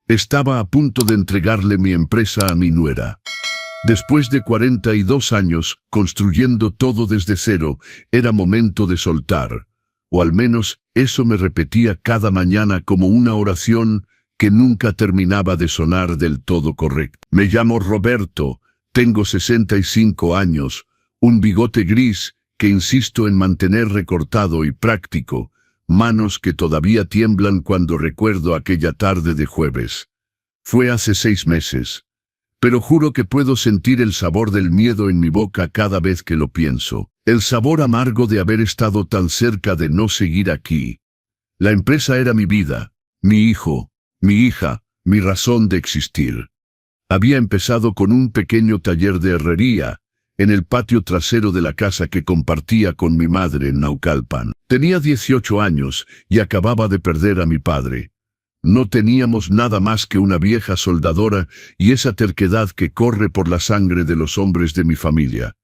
Estaba a punto de entregarle mi empresa a mi nuera. Después de 42 años, construyendo todo desde cero, era momento de soltar. O al menos, eso me repetía cada mañana como una oración que nunca terminaba de sonar del todo correcto. Me llamo Roberto, tengo 65 años, un bigote gris que insisto en mantener recortado y práctico, manos que todavía tiemblan cuando recuerdo aquella tarde de jueves. Fue hace 6 meses. Pero juro que puedo sentir el sabor del miedo en mi boca cada vez que lo pienso. El sabor amargo de haber estado tan cerca de no seguir aquí. La empresa era mi vida, mi hijo, mi hija, mi razón de existir. Había empezado con un pequeño taller de herrería, en el patio trasero de la casa que compartía con mi madre en Naucalpan. Tenía 18 años y acababa de perder a mi padre. No teníamos nada más que una vieja soldadora y esa terquedad que corre por la sangre de los hombres de mi familia.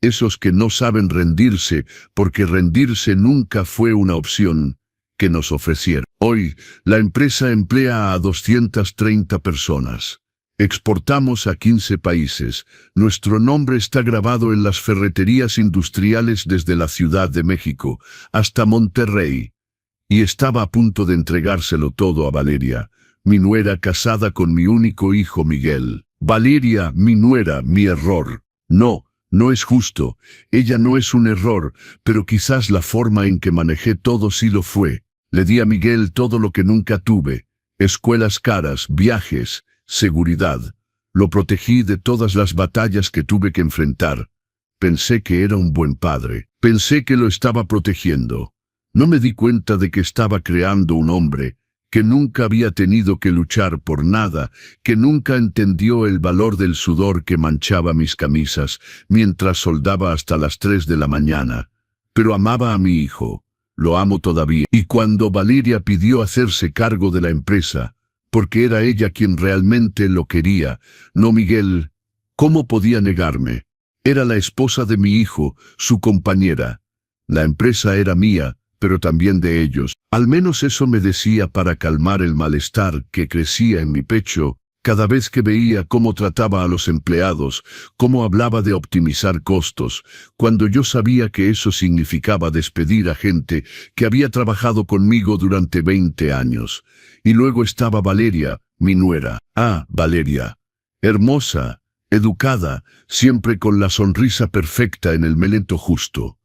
Esos que no saben rendirse porque rendirse nunca fue una opción que nos ofrecieron. Hoy, la empresa emplea a 230 personas. Exportamos a 15 países. Nuestro nombre está grabado en las ferreterías industriales desde la Ciudad de México hasta Monterrey. Y estaba a punto de entregárselo todo a Valeria, mi nuera casada con mi único hijo Miguel. Valeria, mi nuera, mi error. No, no es justo. Ella no es un error, pero quizás la forma en que manejé todo sí lo fue. Le di a Miguel todo lo que nunca tuve. Escuelas caras, viajes, seguridad. Lo protegí de todas las batallas que tuve que enfrentar. Pensé que era un buen padre. Pensé que lo estaba protegiendo. No me di cuenta de que estaba creando un hombre que nunca había tenido que luchar por nada, que nunca entendió el valor del sudor que manchaba mis camisas mientras soldaba hasta las 3 de la mañana. Pero amaba a mi hijo. Lo amo todavía. Y cuando Valeria pidió hacerse cargo de la empresa, porque era ella quien realmente lo quería, no Miguel, ¿cómo podía negarme? Era la esposa de mi hijo, su compañera. La empresa era mía, pero también de ellos. Al menos eso me decía para calmar el malestar que crecía en mi pecho cada vez que veía cómo trataba a los empleados, cómo hablaba de optimizar costos, cuando yo sabía que eso significaba despedir a gente que había trabajado conmigo durante 20 años. Y luego estaba Valeria, mi nuera. Ah, Valeria. Hermosa, educada, siempre con la sonrisa perfecta en el momento justo.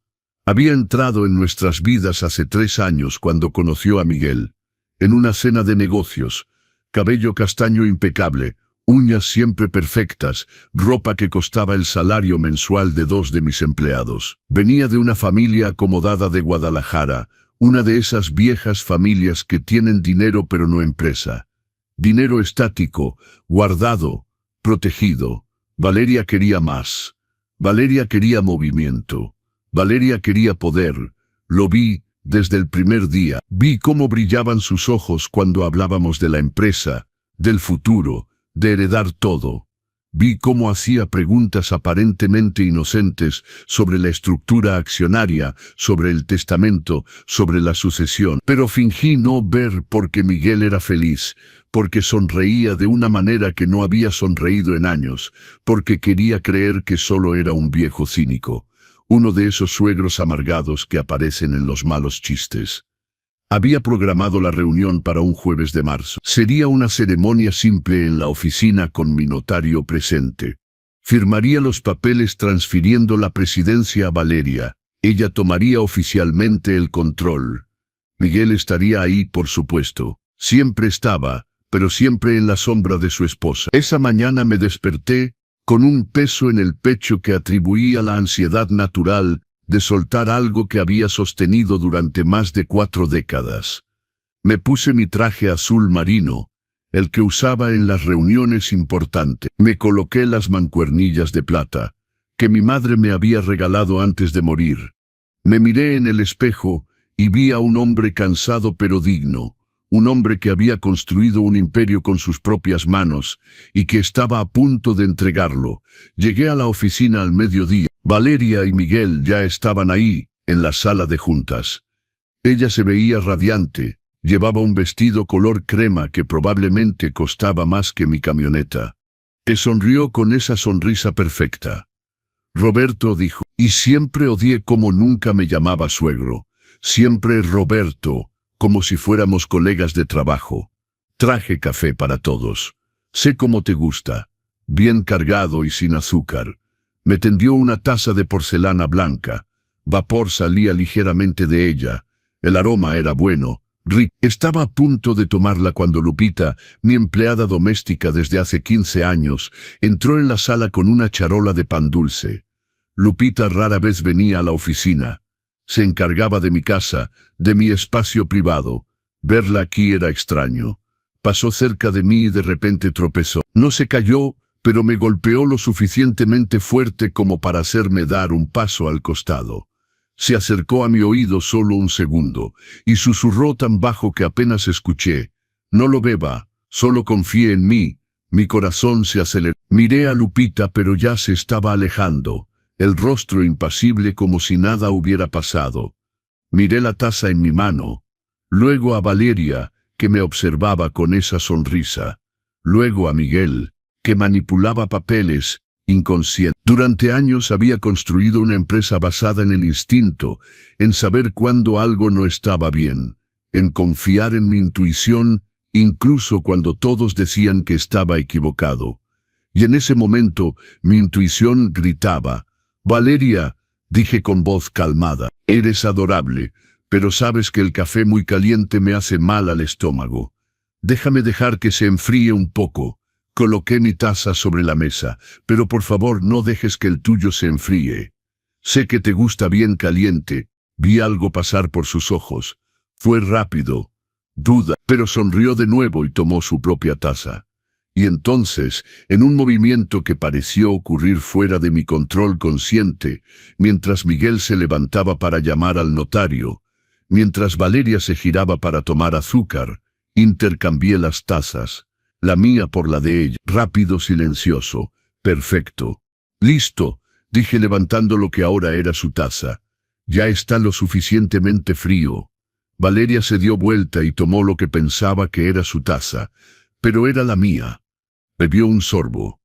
Había entrado en nuestras vidas hace 3 años cuando conoció a Miguel. En una cena de negocios, cabello castaño impecable, uñas siempre perfectas, ropa que costaba el salario mensual de 2 de mis empleados. Venía de una familia acomodada de Guadalajara, una de esas viejas familias que tienen dinero pero no empresa. Dinero estático, guardado, protegido. Valeria quería más. Valeria quería movimiento. Valeria quería poder. Lo vi desde el primer día. Vi cómo brillaban sus ojos cuando hablábamos de la empresa, del futuro, de heredar todo. Vi cómo hacía preguntas aparentemente inocentes sobre la estructura accionaria, sobre el testamento, sobre la sucesión. Pero fingí no ver porque Miguel era feliz, porque sonreía de una manera que no había sonreído en años, porque quería creer que solo era un viejo cínico. Uno de esos suegros amargados que aparecen en los malos chistes. Había programado la reunión para un jueves de marzo. Sería una ceremonia simple en la oficina con mi notario presente. Firmaría los papeles transfiriendo la presidencia a Valeria. Ella tomaría oficialmente el control. Miguel estaría ahí, por supuesto. Siempre estaba, pero siempre en la sombra de su esposa. Esa mañana me desperté con un peso en el pecho que atribuía a la ansiedad natural de soltar algo que había sostenido durante más de 4 décadas. Me puse mi traje azul marino, el que usaba en las reuniones importantes. Me coloqué las mancuernillas de plata, que mi madre me había regalado antes de morir. Me miré en el espejo y vi a un hombre cansado pero digno. Un hombre que había construido un imperio con sus propias manos y que estaba a punto de entregarlo. Llegué a la oficina al mediodía. Valeria y Miguel ya estaban ahí, en la sala de juntas. Ella se veía radiante, Llevaba un vestido color crema que probablemente costaba más que mi camioneta. Te sonrió con esa sonrisa perfecta. Roberto dijo, y siempre odié como nunca me llamaba suegro. Siempre Roberto, como si fuéramos colegas de trabajo. Traje café para todos. Sé cómo te gusta. Bien cargado y sin azúcar. Me tendió una taza de porcelana blanca. Vapor salía ligeramente de ella. El aroma era bueno. Rick estaba a punto de tomarla cuando Lupita, mi empleada doméstica desde hace 15 años, entró en la sala con una charola de pan dulce. Lupita rara vez venía a la oficina. Se encargaba de mi casa, de mi espacio privado. Verla aquí era extraño. Pasó cerca de mí y de repente tropezó. No se cayó, pero me golpeó lo suficientemente fuerte como para hacerme dar un paso al costado. Se acercó a mi oído solo un segundo, y susurró tan bajo que apenas escuché. No lo beba, solo confíe en mí. Mi corazón se aceleró. Miré a Lupita, pero ya se estaba alejando, el rostro impasible como si nada hubiera pasado. Miré la taza en mi mano, luego a Valeria, que me observaba con esa sonrisa, luego a Miguel, que manipulaba papeles, inconsciente. Durante años había construido una empresa basada en el instinto, en saber cuándo algo no estaba bien, en confiar en mi intuición, incluso cuando todos decían que estaba equivocado. Y en ese momento, mi intuición gritaba, «Valeria», dije con voz calmada, «eres adorable, pero sabes que el café muy caliente me hace mal al estómago. Déjame dejar que se enfríe un poco». Coloqué mi taza sobre la mesa, pero por favor no dejes que el tuyo se enfríe. Sé que te gusta bien caliente. Vi algo pasar por sus ojos. Fue rápido. Duda, pero sonrió de nuevo y tomó su propia taza. Y entonces, en un movimiento que pareció ocurrir fuera de mi control consciente, mientras Miguel se levantaba para llamar al notario, mientras Valeria se giraba para tomar azúcar, intercambié las tazas. La mía por la de ella, rápido, silencioso, perfecto. «Listo», dije levantando lo que ahora era su taza. «Ya está lo suficientemente frío». Valeria se dio vuelta y tomó lo que pensaba que era su taza, pero era la mía. Bebió un sorbo.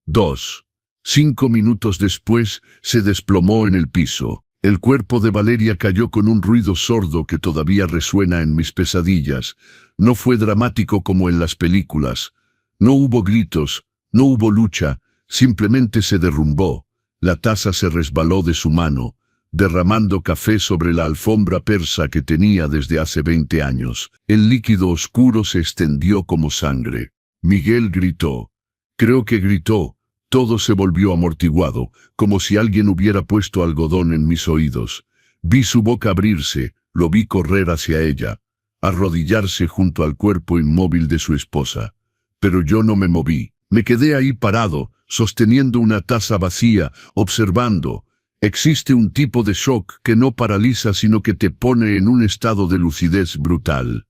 2. 5 minutos después, se desplomó en el piso. El cuerpo de Valeria cayó con un ruido sordo que todavía resuena en mis pesadillas. No fue dramático como en las películas. No hubo gritos, no hubo lucha, simplemente se derrumbó. La taza se resbaló de su mano, derramando café sobre la alfombra persa que tenía desde hace 20 años. El líquido oscuro se extendió como sangre. Miguel gritó. Creo que gritó. Todo se volvió amortiguado, como si alguien hubiera puesto algodón en mis oídos. Vi su boca abrirse, lo vi correr hacia ella, arrodillarse junto al cuerpo inmóvil de su esposa. Pero yo no me moví. Me quedé ahí parado, sosteniendo una taza vacía, observando. Existe un tipo de shock que no paraliza sino que te pone en un estado de lucidez brutal.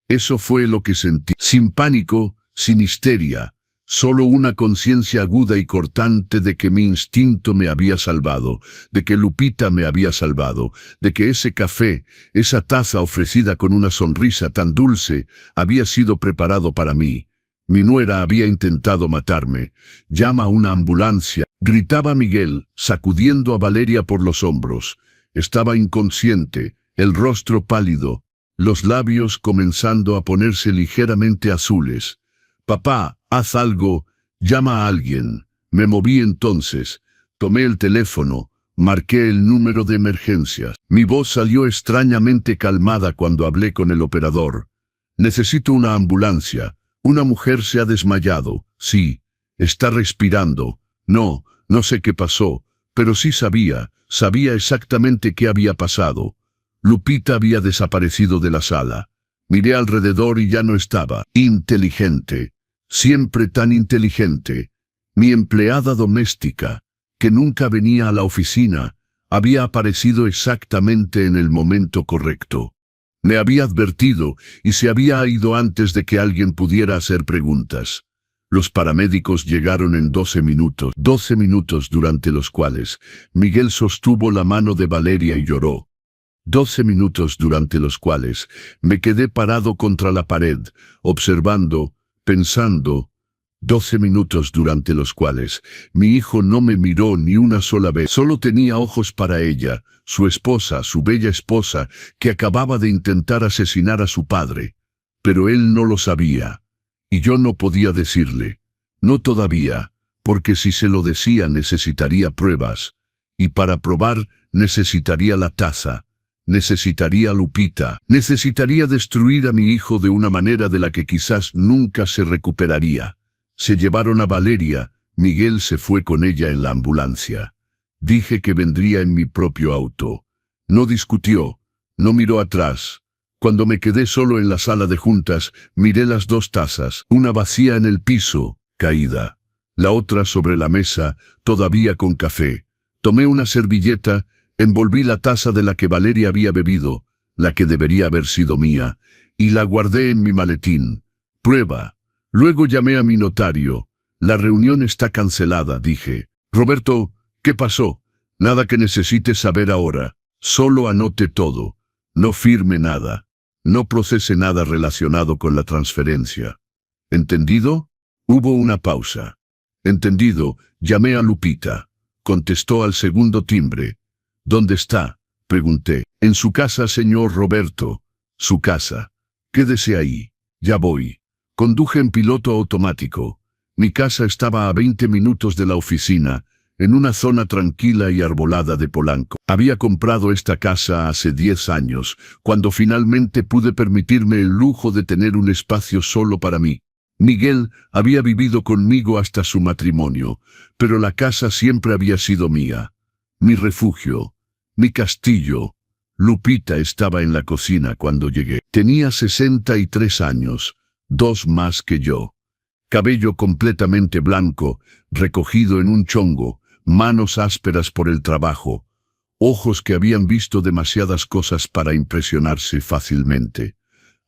Eso fue lo que sentí. Sin pánico, sin histeria. Solo una conciencia aguda y cortante de que mi instinto me había salvado, de que Lupita me había salvado, de que ese café, esa taza ofrecida con una sonrisa tan dulce, había sido preparado para mí. Mi nuera había intentado matarme. «Llama a una ambulancia», gritaba Miguel, sacudiendo a Valeria por los hombros. Estaba inconsciente, el rostro pálido, los labios comenzando a ponerse ligeramente azules. «Papá, haz algo, llama a alguien». Me moví entonces, tomé el teléfono, marqué el número de emergencias. Mi voz salió extrañamente calmada cuando hablé con el operador. «Necesito una ambulancia. Una mujer se ha desmayado. Sí, está respirando. No sé qué pasó, pero sí sabía exactamente qué había pasado. Lupita había desaparecido de la sala. Miré alrededor y ya no estaba. Inteligente. Siempre tan inteligente. Mi empleada doméstica, que nunca venía a la oficina, había aparecido exactamente en el momento correcto. Me había advertido y se había ido antes de que alguien pudiera hacer preguntas. Los paramédicos llegaron en 12 minutos durante los cuales Miguel sostuvo la mano de Valeria y lloró. 12 minutos durante los cuales me quedé parado contra la pared, observando, pensando. 12 minutos durante los cuales mi hijo no me miró ni una sola vez. Solo tenía ojos para ella, su esposa, su bella esposa, que acababa de intentar asesinar a su padre. Pero él no lo sabía. Y yo no podía decirle. No todavía, porque si se lo decía necesitaría pruebas. Y para probar necesitaría la taza. Necesitaría a Lupita. Necesitaría destruir a mi hijo de una manera de la que quizás nunca se recuperaría. Se llevaron a Valeria. Miguel se fue con ella en la ambulancia. Dije que vendría en mi propio auto. No discutió, no miró atrás. Cuando me quedé solo en la sala de juntas, miré las dos tazas, una vacía en el piso, caída. La otra sobre la mesa, todavía con café. Tomé una servilleta, envolví la taza de la que Valeria había bebido, la que debería haber sido mía, y la guardé en mi maletín. Prueba. Luego llamé a mi notario. La reunión está cancelada, dije. Roberto, ¿qué pasó? Nada que necesites saber ahora. Solo anote todo. No firme nada. No procese nada relacionado con la transferencia. ¿Entendido? Hubo una pausa. Entendido, llamé a Lupita. Contestó al segundo timbre. ¿Dónde está? Pregunté. En su casa, señor Roberto. Su casa. Quédese ahí. Ya voy. Conduje en piloto automático. Mi casa estaba a 20 minutos de la oficina, en una zona tranquila y arbolada de Polanco. Había comprado esta casa hace 10 años, cuando finalmente pude permitirme el lujo de tener un espacio solo para mí. Miguel había vivido conmigo hasta su matrimonio, pero la casa siempre había sido mía. Mi refugio, mi castillo. Lupita estaba en la cocina cuando llegué. Tenía 63 años, 2 más que yo. Cabello completamente blanco, recogido en un chongo, manos ásperas por el trabajo, ojos que habían visto demasiadas cosas para impresionarse fácilmente.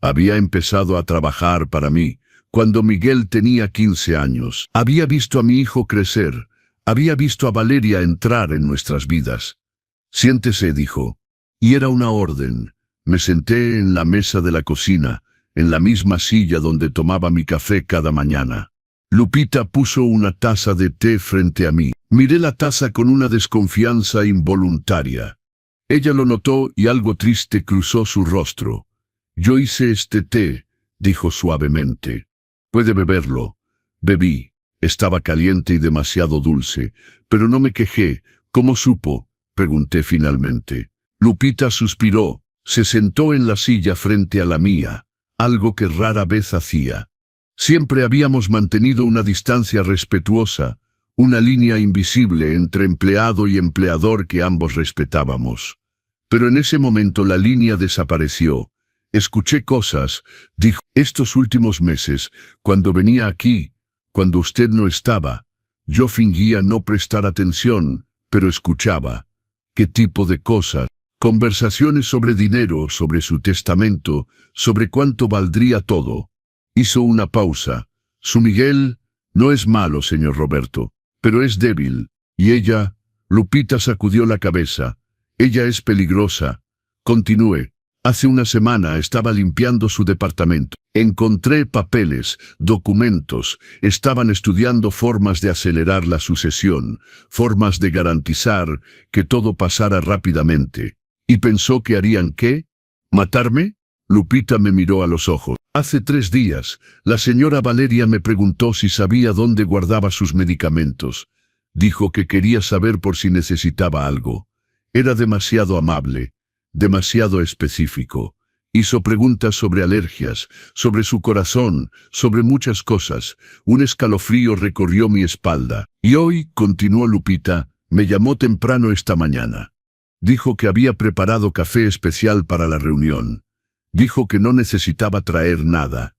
Había empezado a trabajar para mí cuando Miguel tenía 15 años. Había visto a mi hijo crecer, había visto a Valeria entrar en nuestras vidas. Siéntese, dijo. Y era una orden. Me senté en la mesa de la cocina, en la misma silla donde tomaba mi café cada mañana. Lupita puso una taza de té frente a mí. Miré la taza con una desconfianza involuntaria. Ella lo notó y algo triste cruzó su rostro. Yo hice este té, dijo suavemente. Puede beberlo. Bebí. Estaba caliente y demasiado dulce, pero no me quejé. ¿Cómo supo? Pregunté finalmente. Lupita suspiró. Se sentó en la silla frente a la mía, algo que rara vez hacía. Siempre habíamos mantenido una distancia respetuosa, una línea invisible entre empleado y empleador que ambos respetábamos. Pero en ese momento la línea desapareció. Escuché cosas, dijo, estos últimos meses, cuando venía aquí, cuando usted no estaba, yo fingía no prestar atención, pero escuchaba. ¿Qué tipo de cosas? Conversaciones sobre dinero, sobre su testamento, sobre cuánto valdría todo. Hizo una pausa. Su Miguel no es malo, señor Roberto, pero es débil. Y ella, Lupita sacudió la cabeza. Ella es peligrosa. Continúe. Hace una semana estaba limpiando su departamento. Encontré papeles, documentos. Estaban estudiando formas de acelerar la sucesión, formas de garantizar que todo pasara rápidamente. ¿Y pensó que harían qué? ¿Matarme? Lupita me miró a los ojos. Hace 3 días, la señora Valeria me preguntó si sabía dónde guardaba sus medicamentos. Dijo que quería saber por si necesitaba algo. Era demasiado amable, demasiado específico. Hizo preguntas sobre alergias, sobre su corazón, sobre muchas cosas. Un escalofrío recorrió mi espalda. Y hoy, continuó Lupita, me llamó temprano esta mañana. Dijo que había preparado café especial para la reunión. Dijo que no necesitaba traer nada.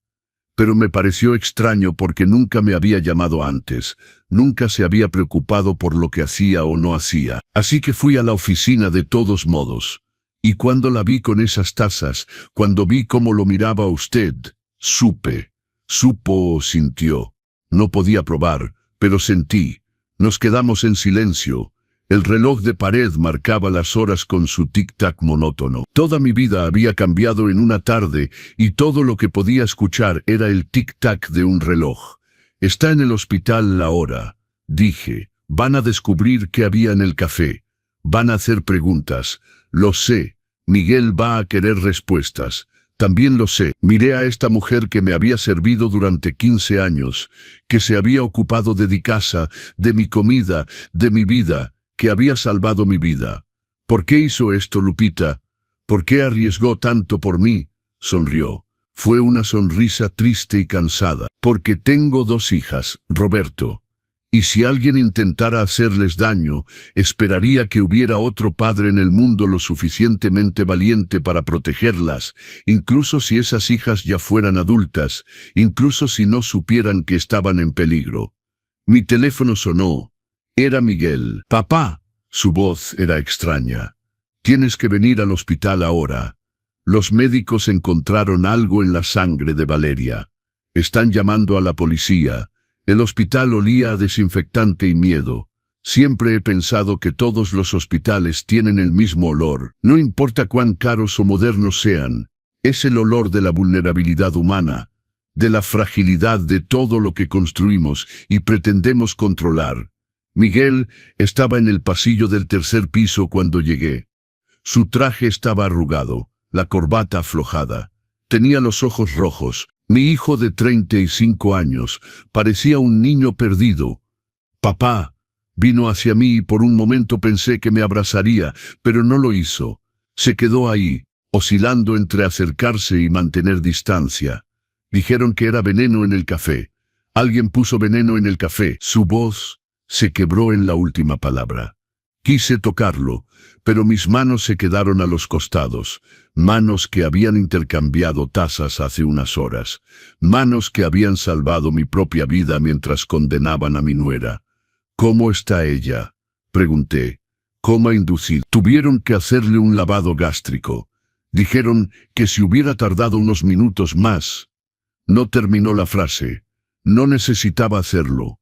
Pero me pareció extraño porque nunca me había llamado antes. Nunca se había preocupado por lo que hacía o no hacía. Así que fui a la oficina de todos modos. Y cuando la vi con esas tazas, cuando vi cómo lo miraba a usted, supe. Supo o sintió. No podía probar, pero sentí. Nos quedamos en silencio. El reloj de pared marcaba las horas con su tic-tac monótono. Toda mi vida había cambiado en una tarde y todo lo que podía escuchar era el tic-tac de un reloj. Está en el hospital la hora, dije. Van a descubrir qué había en el café. Van a hacer preguntas. Lo sé. Miguel va a querer respuestas. También lo sé. Miré a esta mujer que me había servido durante 15 años, que se había ocupado de mi casa, de mi comida, de mi vida, que había salvado mi vida. ¿Por qué hizo esto, Lupita? ¿Por qué arriesgó tanto por mí? Sonrió. Fue una sonrisa triste y cansada. Porque tengo 2 hijas, Roberto. Y si alguien intentara hacerles daño, esperaría que hubiera otro padre en el mundo lo suficientemente valiente para protegerlas, incluso si esas hijas ya fueran adultas, incluso si no supieran que estaban en peligro. Mi teléfono sonó. Era Miguel. «Papá». Su voz era extraña. «Tienes que venir al hospital ahora. Los médicos encontraron algo en la sangre de Valeria. Están llamando a la policía». El hospital olía a desinfectante y miedo. Siempre he pensado que todos los hospitales tienen el mismo olor. No importa cuán caros o modernos sean. Es el olor de la vulnerabilidad humana, de la fragilidad de todo lo que construimos y pretendemos controlar. Miguel estaba en el pasillo del 3er piso cuando llegué. Su traje estaba arrugado, la corbata aflojada. Tenía los ojos rojos. Mi hijo de 35 años parecía un niño perdido. «Papá», vino hacia mí y por un momento pensé que me abrazaría, pero no lo hizo. Se quedó ahí, oscilando entre acercarse y mantener distancia. Dijeron que era veneno en el café. Alguien puso veneno en el café. Su voz se quebró en la última palabra. Quise tocarlo, pero mis manos se quedaron a los costados, manos que habían intercambiado tazas hace unas horas, manos que habían salvado mi propia vida mientras condenaban a mi nuera. «¿Cómo está ella?», pregunté. «Coma inducido». Tuvieron que hacerle un lavado gástrico. Dijeron que si hubiera tardado unos minutos más. No terminó la frase. No necesitaba hacerlo.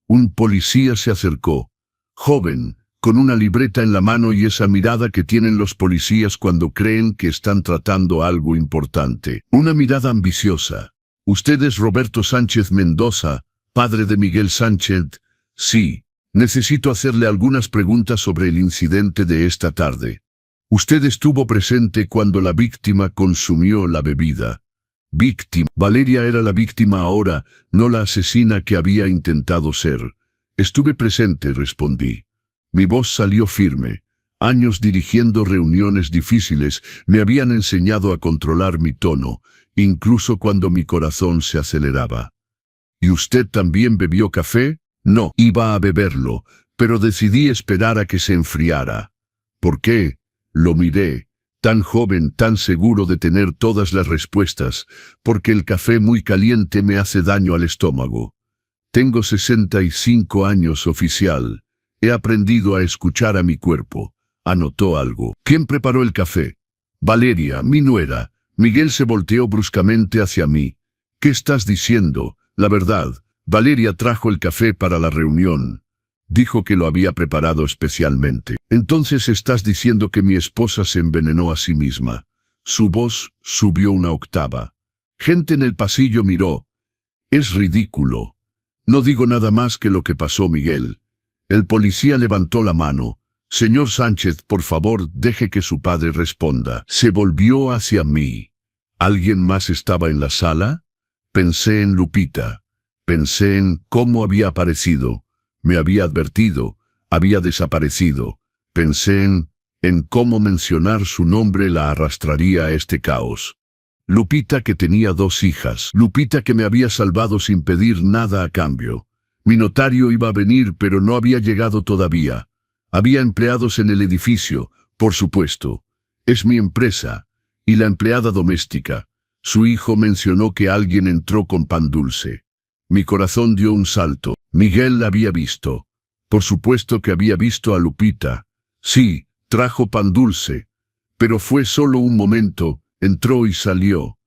Un policía se acercó. Joven, con una libreta en la mano y esa mirada que tienen los policías cuando creen que están tratando algo importante. Una mirada ambiciosa. «¿Usted es Roberto Sánchez Mendoza, padre de Miguel Sánchez?» «Sí. Necesito hacerle algunas preguntas sobre el incidente de esta tarde. Usted estuvo presente cuando la víctima consumió la bebida». «Víctima». Valeria era la víctima ahora, no la asesina que había intentado ser. «Estuve presente», respondí. Mi voz salió firme. Años dirigiendo reuniones difíciles me habían enseñado a controlar mi tono, incluso cuando mi corazón se aceleraba. «¿Y usted también bebió café?» «No, iba a beberlo, pero decidí esperar a que se enfriara». «¿Por qué?». Lo miré, tan joven, tan seguro de tener todas las respuestas, «porque el café muy caliente me hace daño al estómago». «Tengo 65 años, oficial. He aprendido a escuchar a mi cuerpo». Anotó algo. «¿Quién preparó el café?» «Valeria, mi nuera». Miguel se volteó bruscamente hacia mí. «¿Qué estás diciendo? La verdad, Valeria trajo el café para la reunión. Dijo que lo había preparado especialmente». «Entonces estás diciendo que mi esposa se envenenó a sí misma». Su voz subió una octava. Gente en el pasillo miró. «Es ridículo. No digo nada más que lo que pasó, Miguel». El policía levantó la mano. «Señor Sánchez, por favor, deje que su padre responda». Se volvió hacia mí. ¿Alguien más estaba en la sala? Pensé en Lupita. Pensé en cómo había aparecido. Me había advertido. Había desaparecido. Pensé en cómo mencionar su nombre la arrastraría a este caos. Lupita, que tenía 2 hijas. Lupita, que me había salvado sin pedir nada a cambio. Mi notario iba a venir, pero no había llegado todavía. Había empleados en el edificio, por supuesto. Es mi empresa. Y la empleada doméstica. Su hijo mencionó que alguien entró con pan dulce. Mi corazón dio un salto. Miguel la había visto. Por supuesto que había visto a Lupita. Sí, trajo pan dulce. Pero fue solo un momento, entró y salió.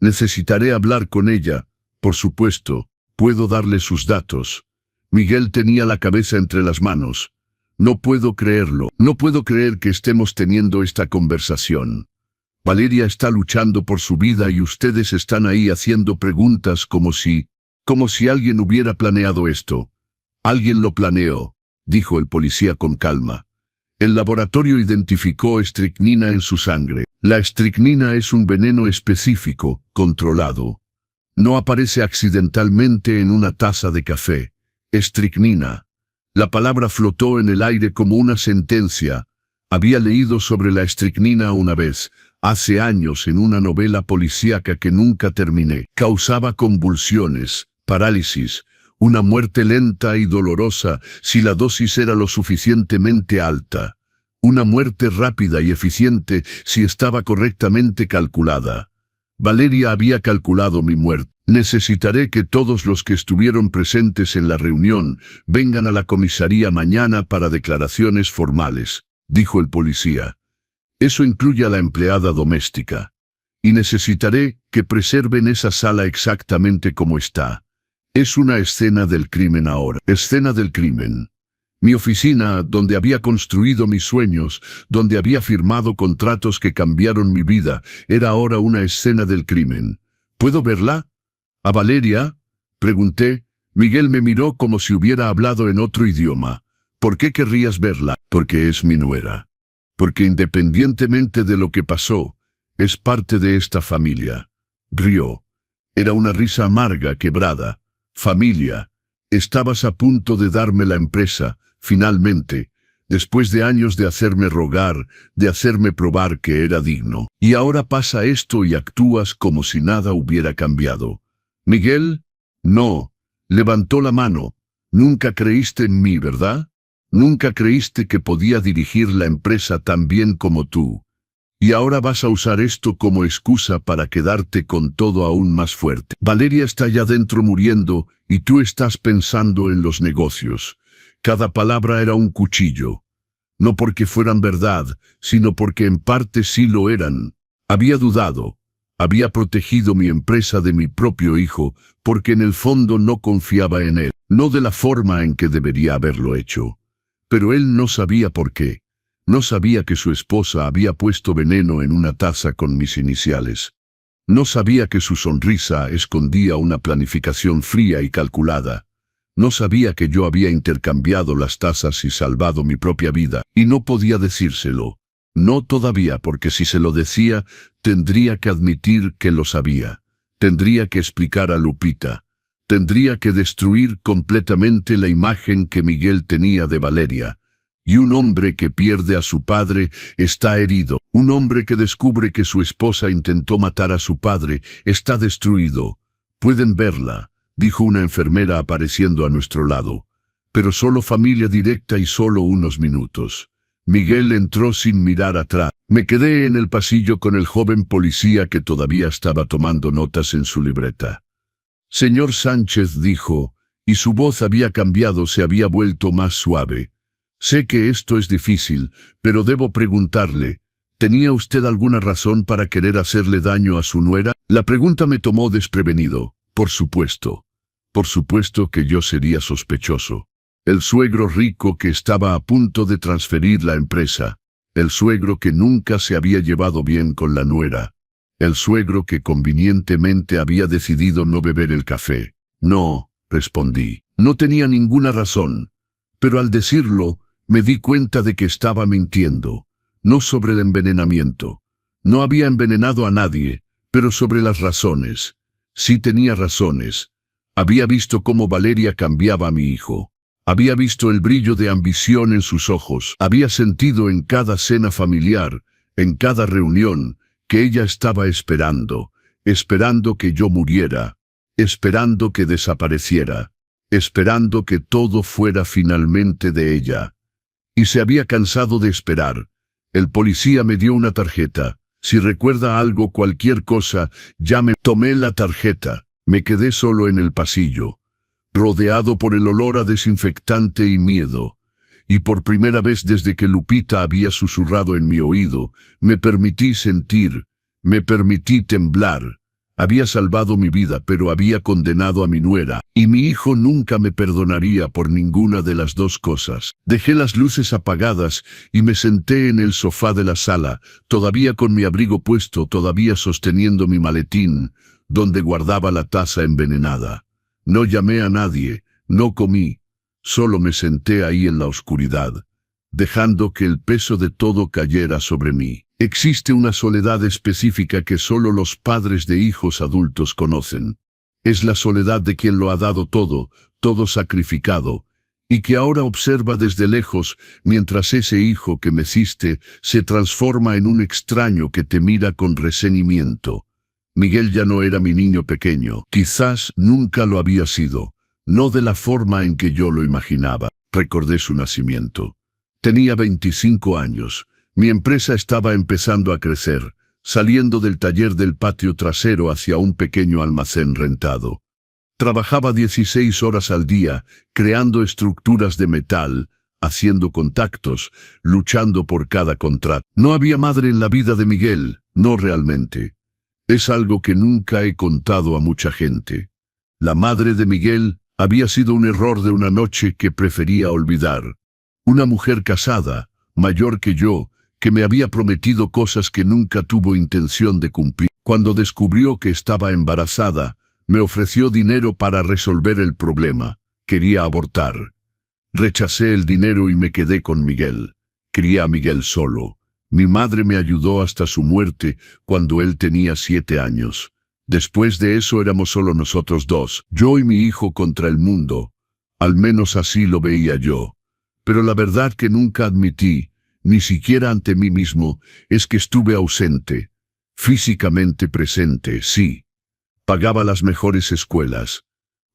Necesitaré hablar con ella, por supuesto. Puedo darle sus datos. Miguel tenía la cabeza entre las manos. No puedo creerlo. No puedo creer que estemos teniendo esta conversación. Valeria está luchando por su vida y ustedes están ahí haciendo preguntas como si alguien hubiera planeado esto. Alguien lo planeó, dijo el policía con calma. El laboratorio identificó estricnina en su sangre. La estricnina es un veneno específico, controlado. No aparece accidentalmente en una taza de café. Estricnina. La palabra flotó en el aire como una sentencia. Había leído sobre la estricnina una vez, hace años, en una novela policíaca que nunca terminé. Causaba convulsiones, parálisis, una muerte lenta y dolorosa si la dosis era lo suficientemente alta. Una muerte rápida y eficiente si estaba correctamente calculada. Valeria había calculado mi muerte. Necesitaré que todos los que estuvieron presentes en la reunión vengan a la comisaría mañana para declaraciones formales, dijo el policía. Eso incluye a la empleada doméstica. Y necesitaré que preserven esa sala exactamente como está. Es una escena del crimen ahora. Escena del crimen. Mi oficina, donde había construido mis sueños, donde había firmado contratos que cambiaron mi vida, era ahora una escena del crimen. ¿Puedo verla? ¿A Valeria? Pregunté. Miguel me miró como si hubiera hablado en otro idioma. ¿Por qué querrías verla? Porque es mi nuera. Porque independientemente de lo que pasó, es parte de esta familia. Rió. Era una risa amarga, quebrada. Familia. Estabas a punto de darme la empresa, finalmente, después de años de hacerme rogar, de hacerme probar que era digno. Y ahora pasa esto y actúas como si nada hubiera cambiado. Miguel, no, levantó la mano. Nunca creíste en mí, ¿verdad? Nunca creíste que podía dirigir la empresa tan bien como tú. Y ahora vas a usar esto como excusa para quedarte con todo aún más fuerte. Valeria está allá dentro muriendo y tú estás pensando en los negocios. Cada palabra era un cuchillo. No porque fueran verdad, sino porque en parte sí lo eran. Había dudado. Había protegido mi empresa de mi propio hijo, porque en el fondo no confiaba en él, no de la forma en que debería haberlo hecho. Pero él no sabía por qué. No sabía que su esposa había puesto veneno en una taza con mis iniciales. No sabía que su sonrisa escondía una planificación fría y calculada. No sabía que yo había intercambiado las tazas y salvado mi propia vida, y no podía decírselo. No todavía, porque si se lo decía, tendría que admitir que lo sabía. Tendría que explicar a Lupita. Tendría que destruir completamente la imagen que Miguel tenía de Valeria. Y un hombre que pierde a su padre está herido. Un hombre que descubre que su esposa intentó matar a su padre está destruido. Pueden verla, dijo una enfermera apareciendo a nuestro lado. Pero solo familia directa y solo unos minutos. Miguel entró sin mirar atrás. Me quedé en el pasillo con el joven policía que todavía estaba tomando notas en su libreta. Señor Sánchez, dijo, y su voz había cambiado, se había vuelto más suave. Sé que esto es difícil, pero debo preguntarle, ¿tenía usted alguna razón para querer hacerle daño a su nuera? La pregunta me tomó desprevenido. Por supuesto. Por supuesto que yo sería sospechoso. El suegro rico que estaba a punto de transferir la empresa. El suegro que nunca se había llevado bien con la nuera. El suegro que convenientemente había decidido no beber el café. No, respondí. No tenía ninguna razón. Pero al decirlo, me di cuenta de que estaba mintiendo. No sobre el envenenamiento. No había envenenado a nadie, pero sobre las razones. Sí tenía razones. Había visto cómo Valeria cambiaba a mi hijo. Había visto el brillo de ambición en sus ojos. Había sentido en cada cena familiar, en cada reunión, que ella estaba esperando que yo muriera, esperando que desapareciera, esperando que todo fuera finalmente de ella. Y se había cansado de esperar. El policía me dio una tarjeta. Si recuerda algo, cualquier cosa, llame. Tomé la tarjeta. Me quedé solo en el pasillo, rodeado por el olor a desinfectante y miedo. Y por primera vez desde que Lupita había susurrado en mi oído, me permití sentir, me permití temblar. Había salvado mi vida, pero había condenado a mi nuera, y mi hijo nunca me perdonaría por ninguna de las dos cosas. Dejé las luces apagadas y me senté en el sofá de la sala, todavía con mi abrigo puesto, todavía sosteniendo mi maletín, donde guardaba la taza envenenada. No llamé a nadie, no comí, solo me senté ahí en la oscuridad, dejando que el peso de todo cayera sobre mí. Existe una soledad específica que solo los padres de hijos adultos conocen. Es la soledad de quien lo ha dado todo, todo sacrificado, y que ahora observa desde lejos mientras ese hijo que meciste se transforma en un extraño que te mira con resenimiento. Miguel ya no era mi niño pequeño, quizás nunca lo había sido, no de la forma en que yo lo imaginaba. Recordé su nacimiento. Tenía 25 años. Mi empresa estaba empezando a crecer, saliendo del taller del patio trasero hacia un pequeño almacén rentado. Trabajaba 16 horas al día, creando estructuras de metal, haciendo contactos, luchando por cada contrato. No había madre en la vida de Miguel, no realmente. Es algo que nunca he contado a mucha gente. La madre de Miguel había sido un error de una noche que prefería olvidar. Una mujer casada, mayor que yo, que me había prometido cosas que nunca tuvo intención de cumplir. Cuando descubrió que estaba embarazada, me ofreció dinero para resolver el problema. Quería abortar. Rechacé el dinero y me quedé con Miguel. Crié a Miguel solo. Mi madre me ayudó hasta su muerte, cuando él tenía 7 años. Después de eso éramos solo nosotros dos, yo y mi hijo contra el mundo. Al menos así lo veía yo. Pero la verdad que nunca admití, ni siquiera ante mí mismo, es que estuve ausente. Físicamente presente, sí. Pagaba las mejores escuelas.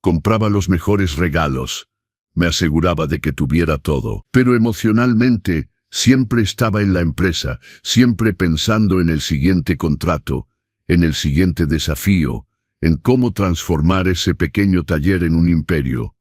Compraba los mejores regalos. Me aseguraba de que tuviera todo. Pero emocionalmente, siempre estaba en la empresa, siempre pensando en el siguiente contrato, en el siguiente desafío, en cómo transformar ese pequeño taller en un imperio.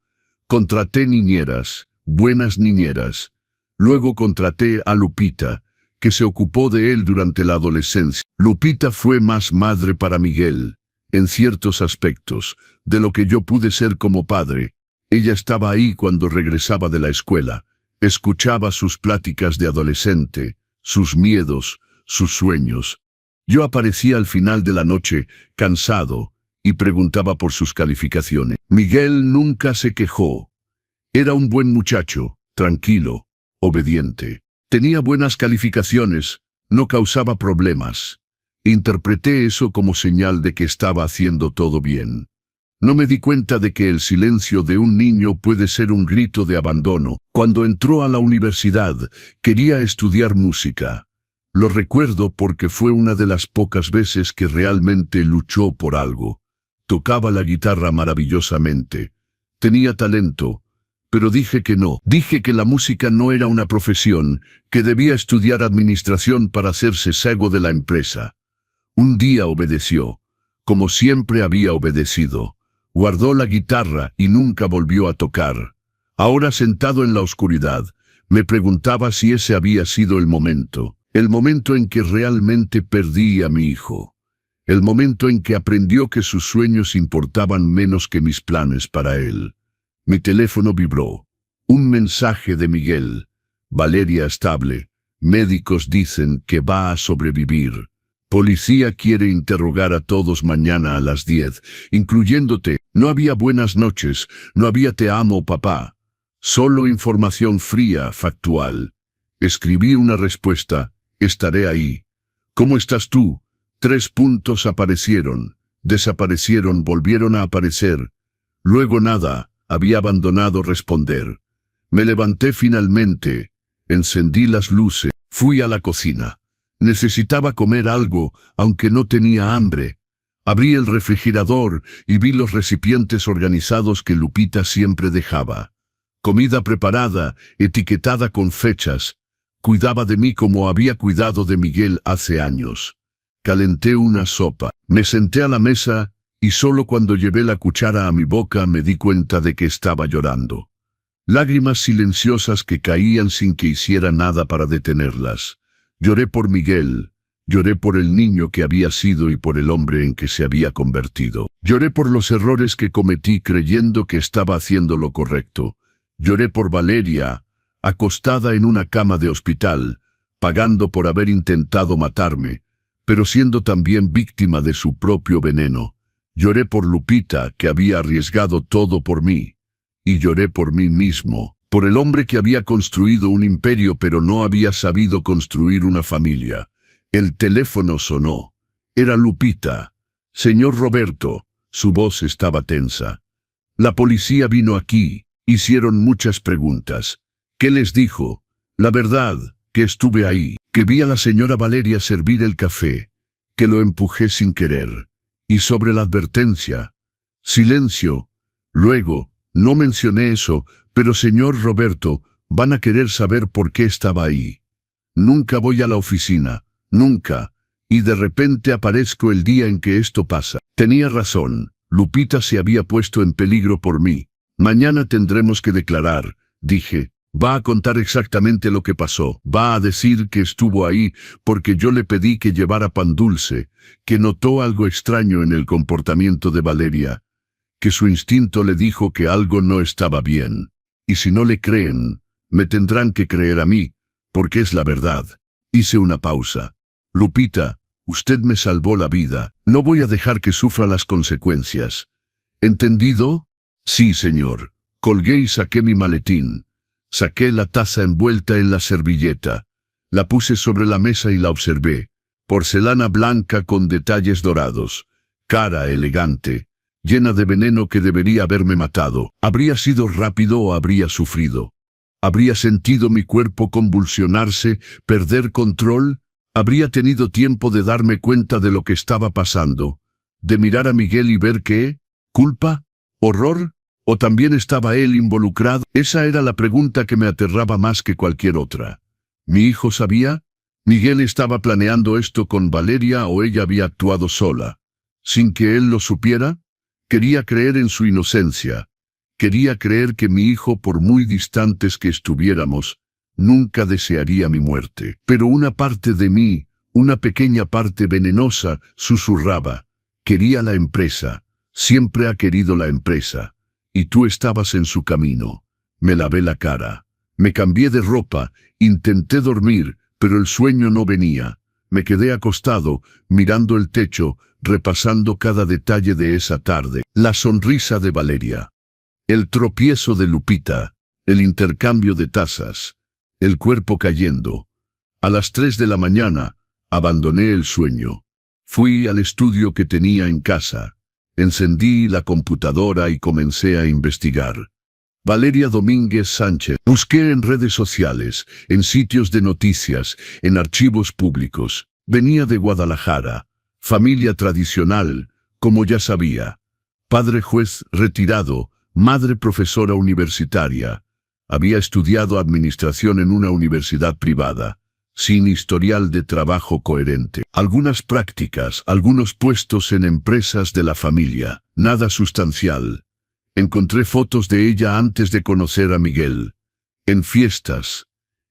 Contraté niñeras, buenas niñeras. Luego contraté a Lupita, que se ocupó de él durante la adolescencia. Lupita fue más madre para Miguel, en ciertos aspectos, de lo que yo pude ser como padre. Ella estaba ahí cuando regresaba de la escuela, escuchaba sus pláticas de adolescente, sus miedos, sus sueños. Yo aparecía al final de la noche, cansado, y preguntaba por sus calificaciones. Miguel nunca se quejó. Era un buen muchacho, tranquilo, obediente. Tenía buenas calificaciones, no causaba problemas. Interpreté eso como señal de que estaba haciendo todo bien. No me di cuenta de que el silencio de un niño puede ser un grito de abandono. Cuando entró a la universidad, quería estudiar música. Lo recuerdo porque fue una de las pocas veces que realmente luchó por algo. Tocaba la guitarra maravillosamente. Tenía talento. Pero dije que no. Dije que la música no era una profesión, que debía estudiar administración para hacerse cargo de la empresa. Un día obedeció, como siempre había obedecido. Guardó la guitarra y nunca volvió a tocar. Ahora sentado en la oscuridad, me preguntaba si ese había sido el momento en que realmente perdí a mi hijo. El momento en que aprendió que sus sueños importaban menos que mis planes para él. Mi teléfono vibró. Un mensaje de Miguel. Valeria estable. Médicos dicen que va a sobrevivir. Policía quiere interrogar a todos mañana a las 10, incluyéndote. No había buenas noches, no había te amo papá. Solo información fría, factual. Escribí una respuesta. Estaré ahí. ¿Cómo estás tú? 3 puntos aparecieron. Desaparecieron, volvieron a aparecer. Luego nada. Había abandonado responder. Me levanté finalmente, encendí las luces, fui a la cocina. Necesitaba comer algo, aunque no tenía hambre. Abrí el refrigerador y vi los recipientes organizados que Lupita siempre dejaba. Comida preparada, etiquetada con fechas. Cuidaba de mí como había cuidado de Miguel hace años. Calenté una sopa, me senté a la mesa, y solo cuando llevé la cuchara a mi boca me di cuenta de que estaba llorando. Lágrimas silenciosas que caían sin que hiciera nada para detenerlas. Lloré por Miguel, Lloré por el niño que había sido y por el hombre en que se había convertido. Lloré por los errores que cometí creyendo que estaba haciendo lo correcto. Lloré por Valeria, acostada en una cama de hospital, pagando por haber intentado matarme, pero siendo también víctima de su propio veneno. Lloré por Lupita, que había arriesgado todo por mí. Y lloré por mí mismo, por el hombre que había construido un imperio pero no había sabido construir una familia. El teléfono sonó. Era Lupita. Señor Roberto. Su voz estaba tensa. La policía vino aquí. Hicieron muchas preguntas. ¿Qué les dijo? La verdad, que estuve ahí, que vi a la señora Valeria servir el café, que lo empujé sin querer. Y sobre la advertencia. Silencio. Luego, no mencioné eso, pero señor Roberto, van a querer saber por qué estaba ahí. Nunca voy a la oficina. Nunca. Y de repente aparezco el día en que esto pasa. Tenía razón. Lupita se había puesto en peligro por mí. Mañana tendremos que declarar, dije. Va a contar exactamente lo que pasó. Va a decir que estuvo ahí porque yo le pedí que llevara pan dulce, que notó algo extraño en el comportamiento de Valeria, que su instinto le dijo que algo no estaba bien. Y si no le creen, me tendrán que creer a mí, porque es la verdad. Hice una pausa. Lupita, usted me salvó la vida. No voy a dejar que sufra las consecuencias. ¿Entendido? Sí, señor. Colgué y saqué mi maletín. Saqué la taza envuelta en la servilleta. La puse sobre la mesa y la observé. Porcelana blanca con detalles dorados. Cara elegante, llena de veneno que debería haberme matado. ¿Habría sido rápido o habría sufrido? ¿Habría sentido mi cuerpo convulsionarse, perder control? ¿Habría tenido tiempo de darme cuenta de lo que estaba pasando? ¿De mirar a Miguel y ver qué? ¿Culpa? ¿Horror? ¿O también estaba él involucrado? Esa era la pregunta que me aterraba más que cualquier otra. ¿Mi hijo sabía? ¿Miguel estaba planeando esto con Valeria o ella había actuado sola? ¿Sin que él lo supiera? Quería creer en su inocencia. Quería creer que mi hijo, por muy distantes que estuviéramos, nunca desearía mi muerte. Pero una parte de mí, una pequeña parte venenosa, susurraba. Quería la empresa. Siempre ha querido la empresa. Y tú estabas en su camino. Me lavé la cara. Me cambié de ropa, intenté dormir, pero el sueño no venía. Me quedé acostado, mirando el techo, repasando cada detalle de esa tarde. La sonrisa de Valeria. El tropiezo de Lupita. El intercambio de tazas. El cuerpo cayendo. A las 3 de la mañana, abandoné el sueño. Fui al estudio que tenía en casa. Encendí la computadora y comencé a investigar. Valeria Domínguez Sánchez. Busqué en redes sociales, en sitios de noticias, en archivos públicos. Venía de Guadalajara. Familia tradicional, como ya sabía. Padre juez retirado, madre profesora universitaria. Había estudiado administración en una universidad privada, sin historial de trabajo coherente. Algunas prácticas, algunos puestos en empresas de la familia, nada sustancial. Encontré fotos de ella antes de conocer a Miguel. En fiestas,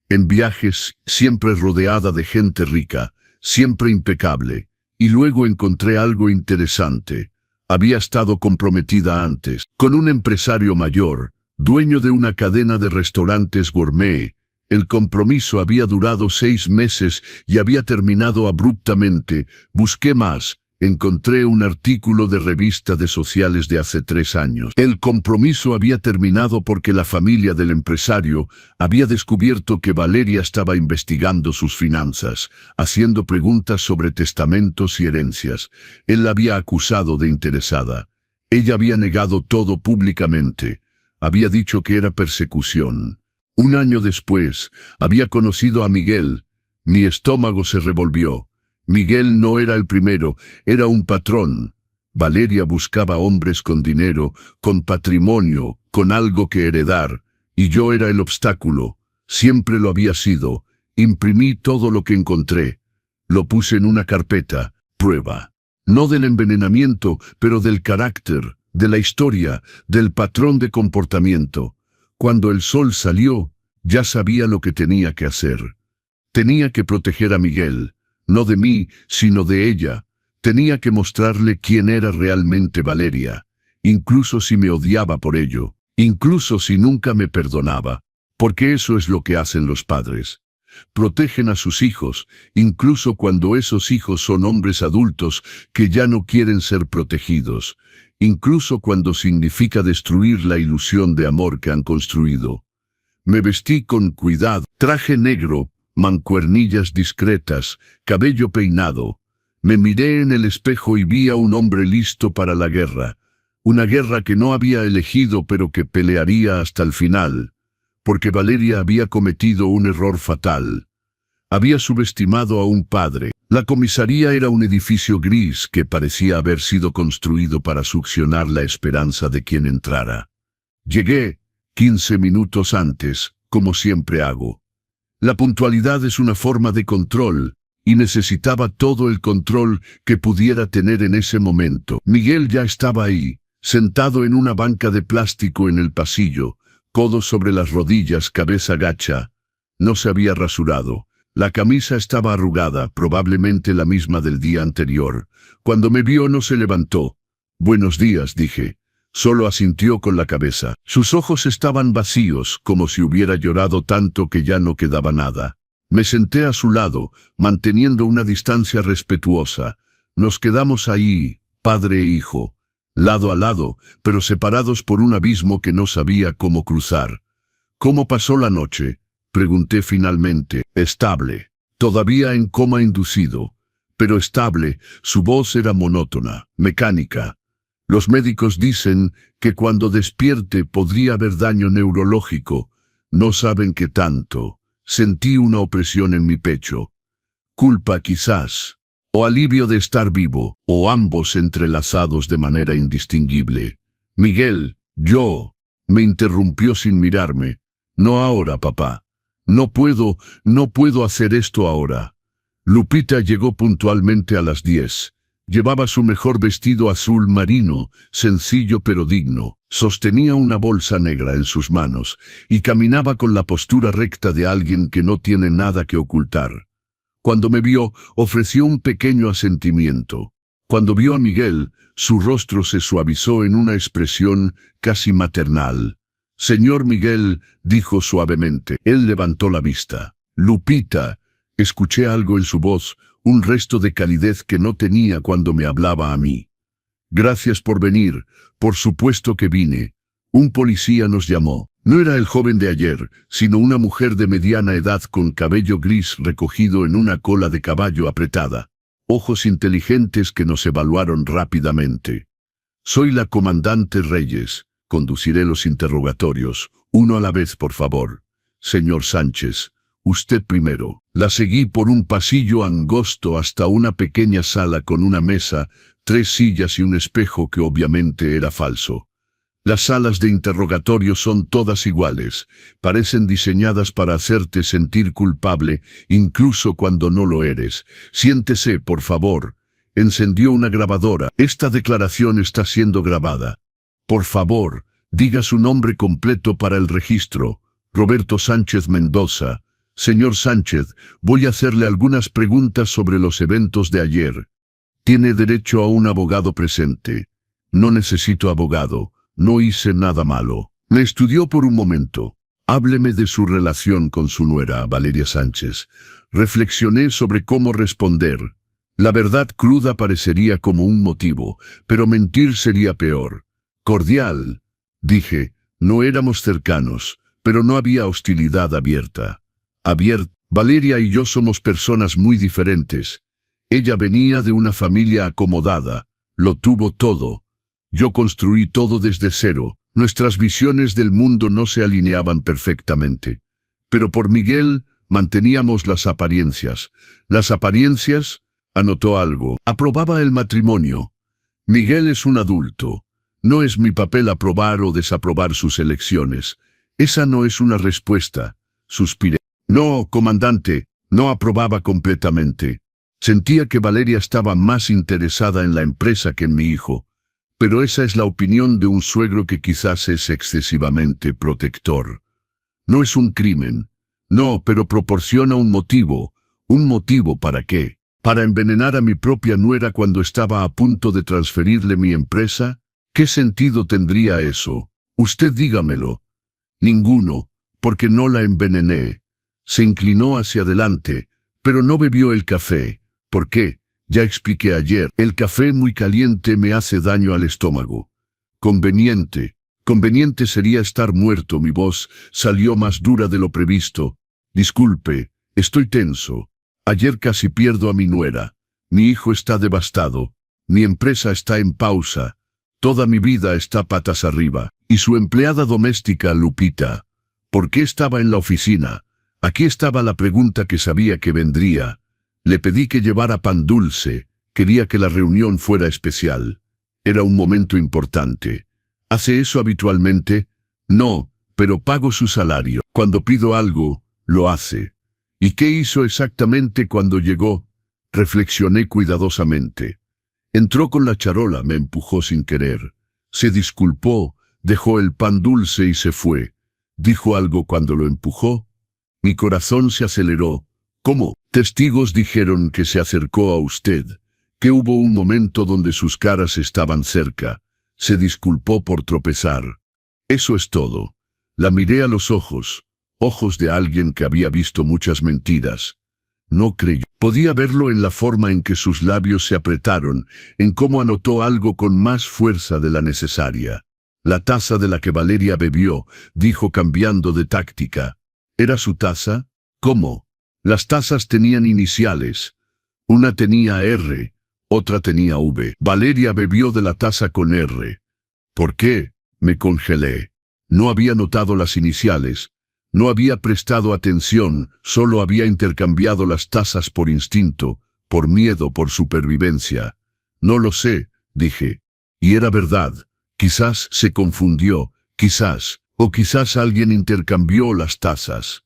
en viajes, siempre rodeada de gente rica, siempre impecable. Y luego encontré algo interesante. Había estado comprometida antes, con un empresario mayor, dueño de una cadena de restaurantes gourmet. El compromiso había durado 6 meses y había terminado abruptamente. Busqué más. Encontré un artículo de revista de sociales de hace 3 años. El compromiso había terminado porque la familia del empresario había descubierto que Valeria estaba investigando sus finanzas, haciendo preguntas sobre testamentos y herencias. Él la había acusado de interesada. Ella había negado todo públicamente. Había dicho que era persecución. 1 año después, había conocido a Miguel. Mi estómago se revolvió. Miguel no era el primero, era un patrón. Valeria buscaba hombres con dinero, con patrimonio, con algo que heredar, y yo era el obstáculo. Siempre lo había sido. Imprimí todo lo que encontré. Lo puse en una carpeta, prueba. No del envenenamiento, pero del carácter, de la historia, del patrón de comportamiento. Cuando el sol salió, ya sabía lo que tenía que hacer. Tenía que proteger a Miguel. no de mí, sino de ella. Tenía que mostrarle quién era realmente Valeria, incluso si me odiaba por ello, incluso si nunca me perdonaba, porque eso es lo que hacen los padres. Protegen a sus hijos, incluso cuando esos hijos son hombres adultos que ya no quieren ser protegidos, incluso cuando significa destruir la ilusión de amor que han construido. Me vestí con cuidado, traje negro, mancuernillas discretas, cabello peinado. Me miré en el espejo y vi a un hombre listo para la guerra, una guerra que no había elegido pero que pelearía hasta el final, porque Valeria había cometido un error fatal. Había subestimado a un padre. La comisaría era un edificio gris que parecía haber sido construido para succionar la esperanza de quien entrara. Llegué 15 minutos antes, como siempre hago. La puntualidad es una forma de control, y necesitaba todo el control que pudiera tener en ese momento. Miguel ya estaba ahí, sentado en una banca de plástico en el pasillo, codos sobre las rodillas, cabeza gacha. No se había rasurado. La camisa estaba arrugada, probablemente la misma del día anterior. Cuando me vio no se levantó. «Buenos días», dije. Solo asintió con la cabeza. Sus ojos estaban vacíos, como si hubiera llorado tanto que ya no quedaba nada. Me senté a su lado, manteniendo una distancia respetuosa. Nos quedamos ahí, padre e hijo, lado a lado, pero separados por un abismo que no sabía cómo cruzar. «¿Cómo pasó la noche?», pregunté finalmente. «Estable. Todavía en coma inducido, pero estable». Su voz era monótona, mecánica. «Los médicos dicen que cuando despierte podría haber daño neurológico. No saben qué tanto». Sentí una opresión en mi pecho. Culpa quizás, o alivio de estar vivo, o ambos entrelazados de manera indistinguible. «Miguel, yo», me interrumpió sin mirarme. «No ahora, papá. No puedo hacer esto ahora». Lupita llegó puntualmente a las 10. Llevaba su mejor vestido azul marino, sencillo pero digno. Sostenía una bolsa negra en sus manos y caminaba con la postura recta de alguien que no tiene nada que ocultar. Cuando me vio, ofreció un pequeño asentimiento. Cuando vio a Miguel, su rostro se suavizó en una expresión casi maternal. «Señor Miguel», dijo suavemente. Él levantó la vista. «Lupita», escuché algo en su voz, un resto de calidez que no tenía cuando me hablaba a mí. «Gracias por venir. Por supuesto que vine. Un policía nos llamó. No era el joven de ayer, sino una mujer de mediana edad con cabello gris recogido en una cola de caballo apretada. Ojos inteligentes que nos evaluaron rápidamente. «Soy la comandante Reyes. Conduciré los interrogatorios. Uno a la vez, por favor. Señor Sánchez, usted primero». La seguí por un pasillo angosto hasta una pequeña sala con una mesa, 3 sillas y un espejo que obviamente era falso. Las salas de interrogatorio son todas iguales, parecen diseñadas para hacerte sentir culpable, incluso cuando no lo eres. «Siéntese, por favor». Encendió una grabadora. «Esta declaración está siendo grabada. Por favor, diga su nombre completo para el registro. Roberto Sánchez Mendoza». «Señor Sánchez, voy a hacerle algunas preguntas sobre los eventos de ayer. Tiene derecho a un abogado presente». «No necesito abogado. No hice nada malo». Me estudió por un momento. «Hábleme de su relación con su nuera, Valeria Sánchez». Reflexioné sobre cómo responder. La verdad cruda parecería como un motivo, pero mentir sería peor. «Cordial», dije. «No éramos cercanos, pero no había hostilidad abierta». Valeria y yo somos personas muy diferentes. Ella venía de una familia acomodada, lo tuvo todo. Yo construí todo desde cero. Nuestras visiones del mundo no se alineaban perfectamente. Pero por Miguel manteníamos las apariencias. Las apariencias, anotó algo. Aprobaba el matrimonio. Miguel es un adulto. No es mi papel aprobar o desaprobar sus elecciones. Esa no es una respuesta. Suspiré. «No, comandante», no aprobaba completamente. Sentía que Valeria estaba más interesada en la empresa que en mi hijo. Pero esa es la opinión de un suegro que quizás es excesivamente protector. No es un crimen. No, pero proporciona un motivo. ¿Un motivo para qué? ¿Para envenenar a mi propia nuera cuando estaba a punto de transferirle mi empresa? ¿Qué sentido tendría eso? Usted dígamelo. Ninguno, porque no la envenené. Se inclinó hacia adelante, pero no bebió el café. ¿Por qué? Ya expliqué ayer, el café muy caliente me hace daño al estómago. Conveniente sería estar muerto. Mi voz salió más dura de lo previsto. Disculpe, estoy tenso. Ayer casi pierdo a mi nuera. Mi hijo está devastado. Mi empresa está en pausa. Toda mi vida está patas arriba. Y su empleada doméstica, Lupita. ¿Por qué estaba en la oficina? Aquí estaba la pregunta que sabía que vendría. Le pedí que llevara pan dulce. Quería que la reunión fuera especial. Era un momento importante. ¿Hace eso habitualmente? No, pero pago su salario. Cuando pido algo, lo hace. ¿Y qué hizo exactamente cuando llegó? Reflexioné cuidadosamente. Entró con la charola, me empujó sin querer. Se disculpó, dejó el pan dulce y se fue. ¿Dijo algo cuando lo empujó? Mi corazón se aceleró. ¿Cómo? Testigos dijeron que se acercó a usted, que hubo un momento donde sus caras estaban cerca. Se disculpó por tropezar. Eso es todo. La miré a los ojos de alguien que había visto muchas mentiras. No creyó. Podía verlo en la forma en que sus labios se apretaron, en cómo anotó algo con más fuerza de la necesaria. La taza de la que Valeria bebió, dijo cambiando de táctica. ¿Era su taza? ¿Cómo? Las tazas tenían iniciales. Una tenía R, otra tenía V. Valeria bebió de la taza con R. ¿Por qué? Me congelé. No había notado las iniciales. No había prestado atención, solo había intercambiado las tazas por instinto, por miedo, por supervivencia. No lo sé, dije. Y era verdad. Quizás se confundió, o quizás alguien intercambió las tazas.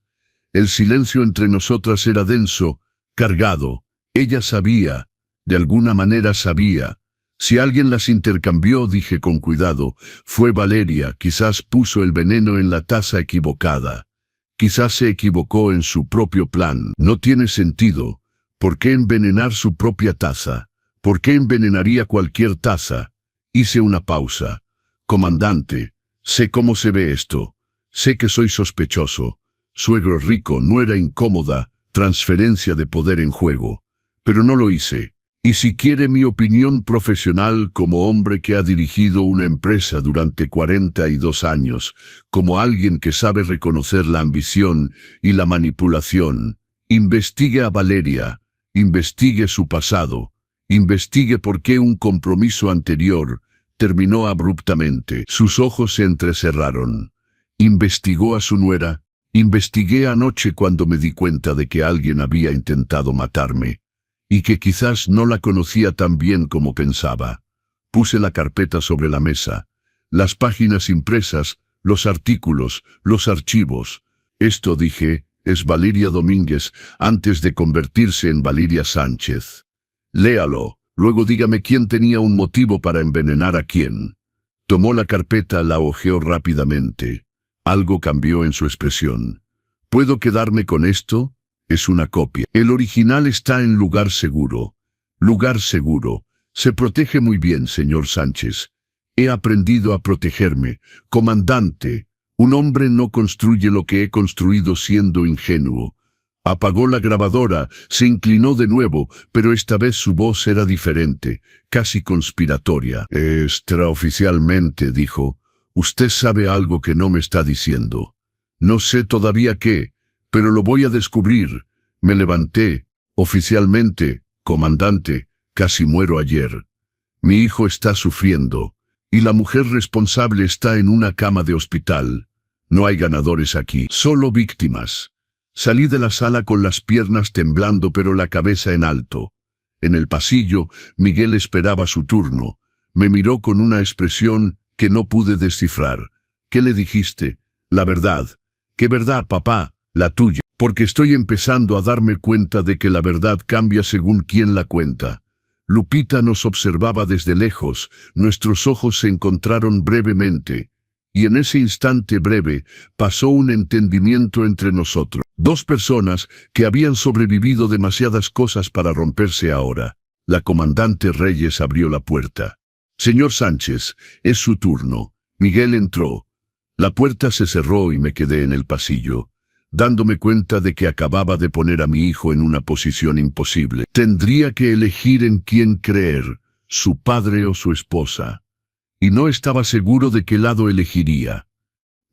El silencio entre nosotras era denso, cargado. Ella sabía, de alguna manera sabía. Si alguien las intercambió, dije con cuidado, fue Valeria. Quizás puso el veneno en la taza equivocada. Quizás se equivocó en su propio plan. No tiene sentido. ¿Por qué envenenar su propia taza? ¿Por qué envenenaría cualquier taza? Hice una pausa. Comandante, sé cómo se ve esto. Sé que soy sospechoso. Suegro rico, nuera incómoda, transferencia de poder en juego. Pero no lo hice. Y si quiere mi opinión profesional como hombre que ha dirigido una empresa durante 42 años, como alguien que sabe reconocer la ambición y la manipulación, investigue a Valeria, investigue su pasado, investigue por qué un compromiso anterior terminó abruptamente. Sus ojos se entrecerraron. Investigó a su nuera. Investigué anoche cuando me di cuenta de que alguien había intentado matarme. Y que quizás no la conocía tan bien como pensaba. Puse la carpeta sobre la mesa, las páginas impresas, los artículos, los archivos. Esto, dije, es Valeria Domínguez antes de convertirse en Valeria Sánchez. Léalo, luego dígame quién tenía un motivo para envenenar a quién. Tomó la carpeta, la hojeó rápidamente. Algo cambió en su expresión. ¿Puedo quedarme con esto? Es una copia. El original está en lugar seguro. Lugar seguro. Se protege muy bien, señor Sánchez. He aprendido a protegerme. Comandante, un hombre no construye lo que he construido siendo ingenuo. Apagó la grabadora, se inclinó de nuevo, pero esta vez su voz era diferente, casi conspiratoria. Extraoficialmente, dijo, usted sabe algo que no me está diciendo. No sé todavía qué, pero lo voy a descubrir. Me levanté. Oficialmente, comandante, casi muero ayer. Mi hijo está sufriendo, y la mujer responsable está en una cama de hospital. No hay ganadores aquí, solo víctimas. Salí de la sala con las piernas temblando pero la cabeza en alto. En el pasillo, Miguel esperaba su turno. Me miró con una expresión que no pude descifrar. ¿Qué le dijiste? La verdad. ¿Qué verdad, papá? La tuya. Porque estoy empezando a darme cuenta de que la verdad cambia según quien la cuenta. Lupita nos observaba desde lejos, nuestros ojos se encontraron brevemente. y en ese instante breve pasó un entendimiento entre nosotros. Dos personas que habían sobrevivido demasiadas cosas para romperse ahora. La comandante Reyes abrió la puerta. «Señor Sánchez, es su turno». Miguel entró. La puerta se cerró y me quedé en el pasillo, dándome cuenta de que acababa de poner a mi hijo en una posición imposible. Tendría que elegir en quién creer, su padre o su esposa. Y no estaba seguro de qué lado elegiría.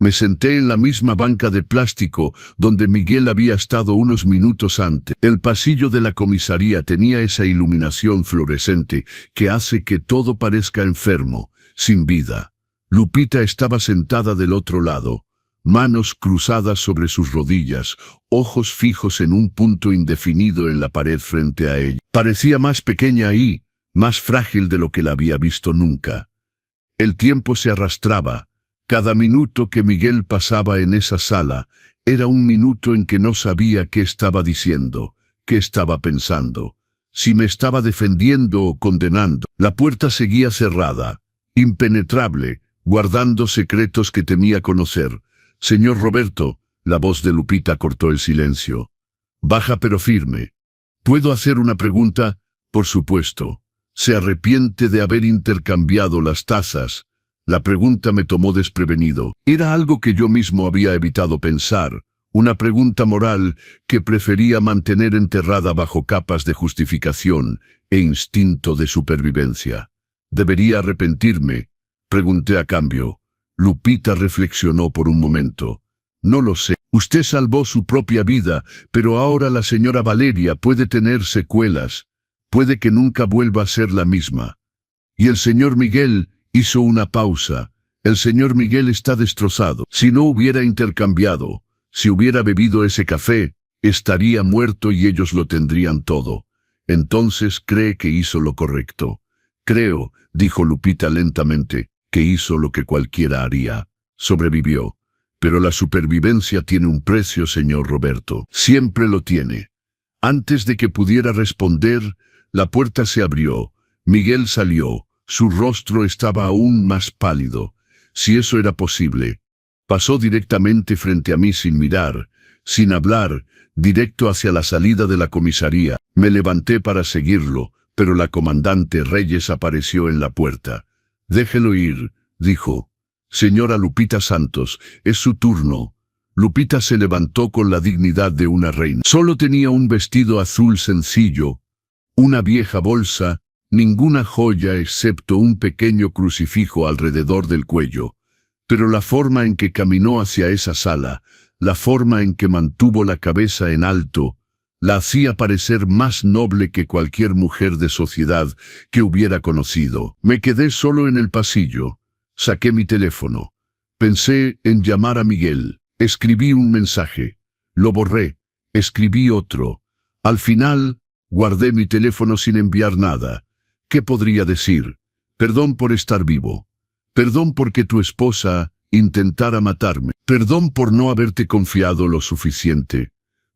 Me senté en la misma banca de plástico donde Miguel había estado unos minutos antes. El pasillo de la comisaría tenía esa iluminación fluorescente que hace que todo parezca enfermo, sin vida. Lupita estaba sentada del otro lado, manos cruzadas sobre sus rodillas, ojos fijos en un punto indefinido en la pared frente a ella. Parecía más pequeña ahí, más frágil de lo que la había visto nunca. El tiempo se arrastraba. Cada minuto que Miguel pasaba en esa sala era un minuto en que no sabía qué estaba diciendo, qué estaba pensando, si me estaba defendiendo o condenando. La puerta seguía cerrada, impenetrable, guardando secretos que temía conocer. «Señor Roberto», la voz de Lupita cortó el silencio. Baja pero firme. «¿Puedo hacer una pregunta?» «Por supuesto». «¿Se arrepiente de haber intercambiado las tazas?» La pregunta me tomó desprevenido. Era algo que yo mismo había evitado pensar, una pregunta moral que prefería mantener enterrada bajo capas de justificación e instinto de supervivencia. ¿Debería arrepentirme?, pregunté a cambio. Lupita reflexionó por un momento. «No lo sé. Usted salvó su propia vida, pero ahora la señora Valeria puede tener secuelas. Puede que nunca vuelva a ser la misma. Y el señor Miguel...» Hizo una pausa. «El señor Miguel está destrozado. Si no hubiera intercambiado, si hubiera bebido ese café, estaría muerto y ellos lo tendrían todo. Entonces cree que hizo lo correcto». «Creo», dijo Lupita lentamente, «que hizo lo que cualquiera haría. Sobrevivió. Pero la supervivencia tiene un precio, señor Roberto. Siempre lo tiene». Antes de que pudiera responder, la puerta se abrió. Miguel salió. Su rostro estaba aún más pálido, si eso era posible. Pasó directamente frente a mí sin mirar, sin hablar, directo hacia la salida de la comisaría. Me levanté para seguirlo, pero la comandante Reyes apareció en la puerta. «Déjelo ir», dijo. «Señora Lupita Santos, es su turno». Lupita se levantó con la dignidad de una reina. Solo tenía un vestido azul sencillo, una vieja bolsa, ninguna joya excepto un pequeño crucifijo alrededor del cuello. Pero la forma en que caminó hacia esa sala, la forma en que mantuvo la cabeza en alto, la hacía parecer más noble que cualquier mujer de sociedad que hubiera conocido. Me quedé solo en el pasillo. Saqué mi teléfono. Pensé en llamar a Miguel. Escribí un mensaje. Lo borré. Escribí otro. Al final, guardé mi teléfono sin enviar nada. ¿Qué podría decir? «Perdón por estar vivo. Perdón porque tu esposa intentara matarme. Perdón por no haberte confiado lo suficiente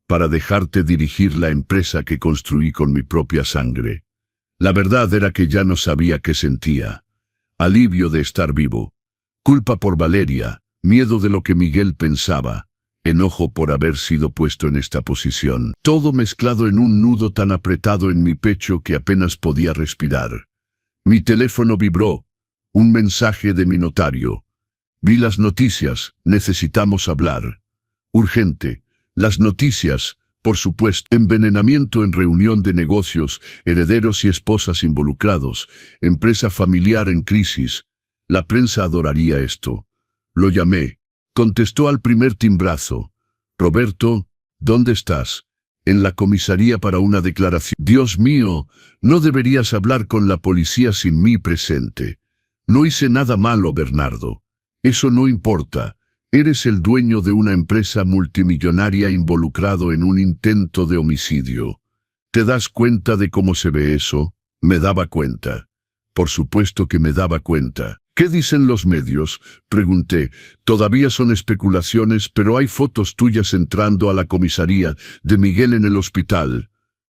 para dejarte dirigir la empresa que construí con mi propia sangre». La verdad era que ya no sabía qué sentía. Alivio de estar vivo. Culpa por Valeria, miedo de lo que Miguel pensaba, enojo por haber sido puesto en esta posición. Todo mezclado en un nudo tan apretado en mi pecho que apenas podía respirar. Mi teléfono vibró. Un mensaje de mi notario. «Vi las noticias, necesitamos hablar». Urgente. Las noticias, por supuesto. Envenenamiento en reunión de negocios, herederos y esposas involucrados, empresa familiar en crisis. La prensa adoraría esto. Lo llamé. Contestó al primer timbrazo. «Roberto, ¿dónde estás?» «En la comisaría para una declaración». «Dios mío, no deberías hablar con la policía sin mí presente». «No hice nada malo, Bernardo. Eso no importa. Eres el dueño de una empresa multimillonaria involucrado en un intento de homicidio. ¿Te das cuenta de cómo se ve eso?» Me daba cuenta. Por supuesto que me daba cuenta. «¿Qué dicen los medios?», pregunté. «Todavía son especulaciones, pero hay fotos tuyas entrando a la comisaría, de Miguel en el hospital.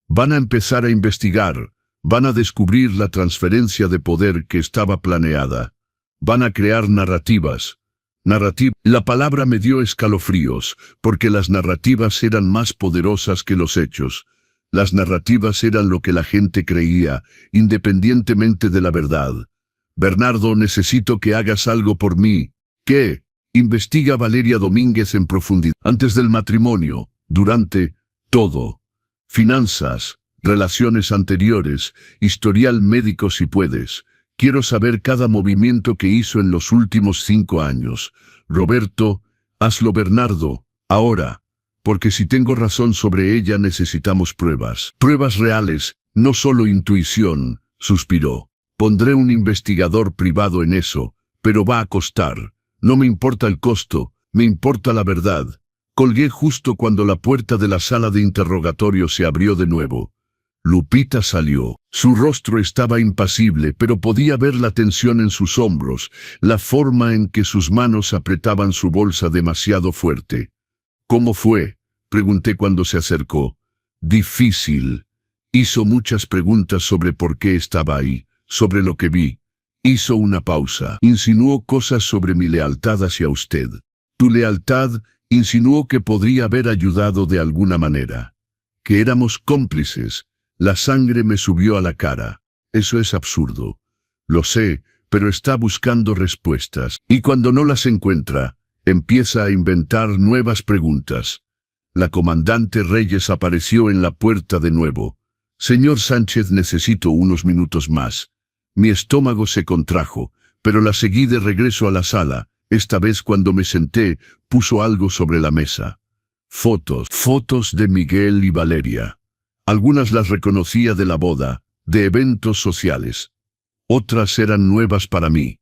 Van a empezar a investigar, van a descubrir la transferencia de poder que estaba planeada. Van a crear narrativas». Narrativa. La palabra me dio escalofríos, porque las narrativas eran más poderosas que los hechos. Las narrativas eran lo que la gente creía, independientemente de la verdad. Bernardo, necesito que hagas algo por mí. ¿Qué? Investiga a Valeria Domínguez en profundidad. Antes del matrimonio, durante, todo. Finanzas, relaciones anteriores, historial médico si puedes. Quiero saber cada movimiento que hizo en los últimos 5 años. Roberto, hazlo Bernardo, ahora. Porque si tengo razón sobre ella necesitamos pruebas. Pruebas reales, no solo intuición, suspiró. Pondré un investigador privado en eso, pero va a costar. No me importa el costo, me importa la verdad. Colgué justo cuando la puerta de la sala de interrogatorio se abrió de nuevo. Lupita salió. Su rostro estaba impasible, pero podía ver la tensión en sus hombros, la forma en que sus manos apretaban su bolsa demasiado fuerte. ¿Cómo fue? Pregunté cuando se acercó. Difícil. Hizo muchas preguntas sobre por qué estaba ahí, sobre lo que vi. Hizo una pausa. Insinuó cosas sobre mi lealtad hacia usted. Tu lealtad, insinuó que podría haber ayudado de alguna manera. Que éramos cómplices. La sangre me subió a la cara. Eso es absurdo. Lo sé, pero está buscando respuestas. Y cuando no las encuentra, empieza a inventar nuevas preguntas. La comandante Reyes apareció en la puerta de nuevo. Señor Sánchez, necesito unos minutos más. Mi estómago se contrajo, pero la seguí de regreso a la sala. Esta vez cuando me senté, puso algo sobre la mesa. Fotos de Miguel y Valeria. Algunas las reconocía de la boda, de eventos sociales. Otras eran nuevas para mí.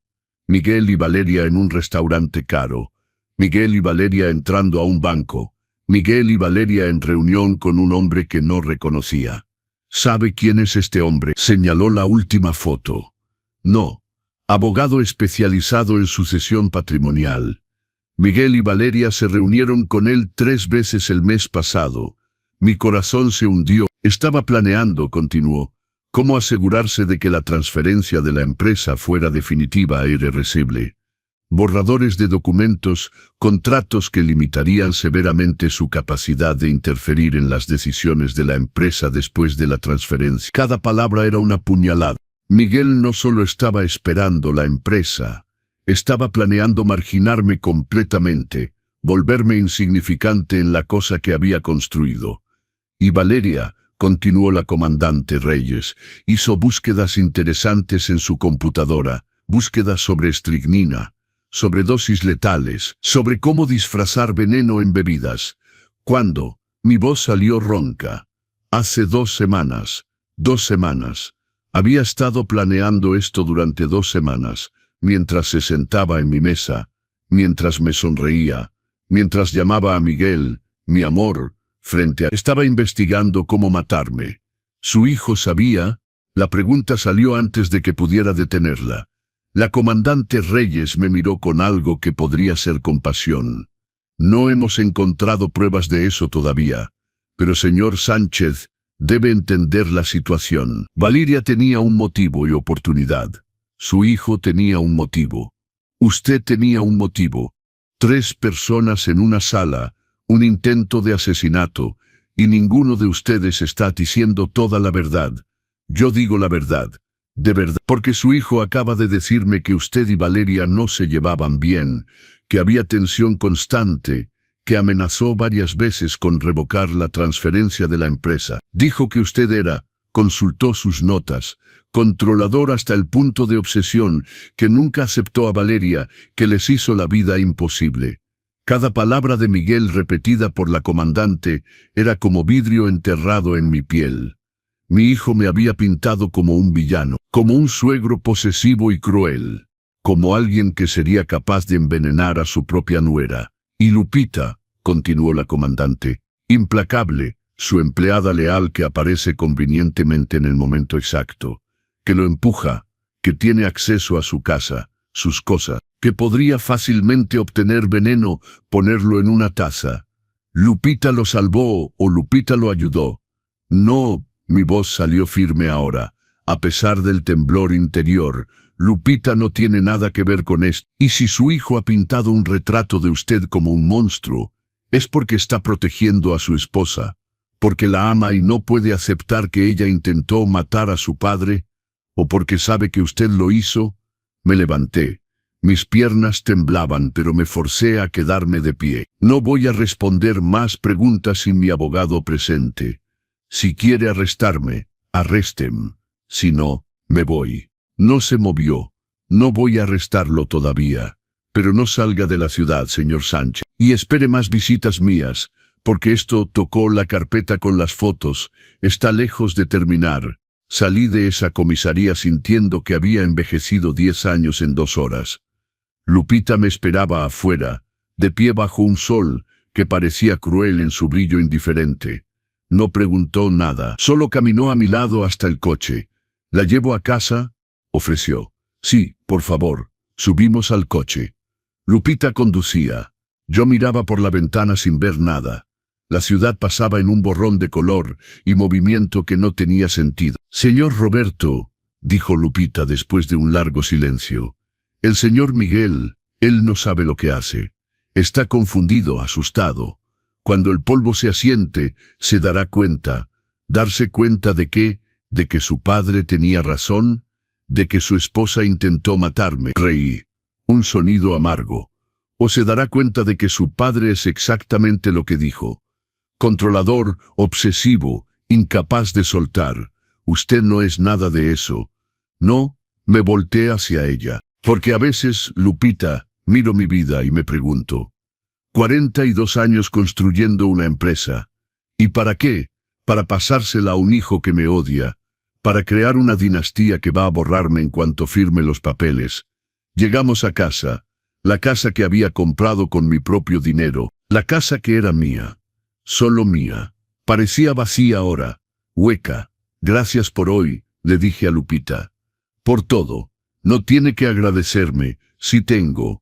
Miguel y Valeria en un restaurante caro. Miguel y Valeria entrando a un banco. Miguel y Valeria en reunión con un hombre que no reconocía. ¿Sabe quién es este hombre? Señaló la última foto. No. Abogado especializado en sucesión patrimonial. Miguel y Valeria se reunieron con él 3 veces el mes pasado. Mi corazón se hundió. Estaba planeando, continuó, cómo asegurarse de que la transferencia de la empresa fuera definitiva e irreversible. Borradores de documentos, contratos que limitarían severamente su capacidad de interferir en las decisiones de la empresa después de la transferencia. Cada palabra era una puñalada. Miguel no solo estaba esperando la empresa, estaba planeando marginarme completamente, volverme insignificante en la cosa que había construido. Y Valeria, continuó la comandante Reyes, hizo búsquedas interesantes en su computadora, búsquedas sobre estricnina, sobre dosis letales, sobre cómo disfrazar veneno en bebidas. ¿Cuándo? Mi voz salió ronca. Hace 2 semanas. 2 semanas. Había estado planeando esto durante 2 semanas, mientras se sentaba en mi mesa, mientras me sonreía, mientras llamaba a Miguel, mi amor, frente a... Estaba investigando cómo matarme. ¿Su hijo sabía? La pregunta salió antes de que pudiera detenerla. La comandante Reyes me miró con algo que podría ser compasión. No hemos encontrado pruebas de eso todavía. Pero señor Sánchez, debe entender la situación. Valeria tenía un motivo y oportunidad. Su hijo tenía un motivo. Usted tenía un motivo. 3 personas en una sala, un intento de asesinato, y ninguno de ustedes está diciendo toda la verdad. Yo digo la verdad. De verdad, porque su hijo acaba de decirme que usted y Valeria no se llevaban bien, que había tensión constante, que amenazó varias veces con revocar la transferencia de la empresa. Dijo que usted era, consultó sus notas, controlador hasta el punto de obsesión, que nunca aceptó a Valeria, que les hizo la vida imposible. Cada palabra de Miguel repetida por la comandante era como vidrio enterrado en mi piel. Mi hijo me había pintado como un villano, como un suegro posesivo y cruel, como alguien que sería capaz de envenenar a su propia nuera. Y Lupita, continuó la comandante, implacable, su empleada leal que aparece convenientemente en el momento exacto, que lo empuja, que tiene acceso a su casa, sus cosas, que podría fácilmente obtener veneno, ponerlo en una taza. Lupita lo salvó o Lupita lo ayudó. No. Mi voz salió firme ahora. A pesar del temblor interior, Lupita no tiene nada que ver con esto. Y si su hijo ha pintado un retrato de usted como un monstruo, es porque está protegiendo a su esposa, porque la ama y no puede aceptar que ella intentó matar a su padre, o porque sabe que usted lo hizo. Me levanté. Mis piernas temblaban, pero me forcé a quedarme de pie. No voy a responder más preguntas sin mi abogado presente. Si quiere arrestarme, arrésteme. Si no, me voy. No se movió. No voy a arrestarlo todavía. Pero no salga de la ciudad, señor Sánchez. Y espere más visitas mías, porque esto tocó la carpeta con las fotos. Está lejos de terminar. Salí de esa comisaría sintiendo que había envejecido 10 años en 2 horas. Lupita me esperaba afuera, de pie bajo un sol que parecía cruel en su brillo indiferente. No preguntó nada, solo caminó a mi lado hasta el coche. ¿La llevo a casa?, ofreció. Sí, por favor. Subimos al coche. Lupita conducía. Yo miraba por la ventana sin ver nada. La ciudad pasaba en un borrón de color y movimiento que no tenía sentido. Señor Roberto, dijo Lupita después de un largo silencio. El señor Miguel, él no sabe lo que hace. Está confundido, asustado. Cuando el polvo se asiente, se dará cuenta. ¿Darse cuenta de qué? ¿De que su padre tenía razón? ¿De que su esposa intentó matarme? Reí. Un sonido amargo. ¿O se dará cuenta de que su padre es exactamente lo que dijo? Controlador, obsesivo, incapaz de soltar. Usted no es nada de eso. No, me volteé hacia ella. Porque a veces, Lupita, miro mi vida y me pregunto. 42 años construyendo una empresa. ¿Y para qué? Para pasársela a un hijo que me odia. Para crear una dinastía que va a borrarme en cuanto firme los papeles. Llegamos a casa. La casa que había comprado con mi propio dinero. La casa que era mía. Solo mía. Parecía vacía ahora. Hueca. Gracias por hoy, le dije a Lupita. Por todo. No tiene que agradecerme, si tengo.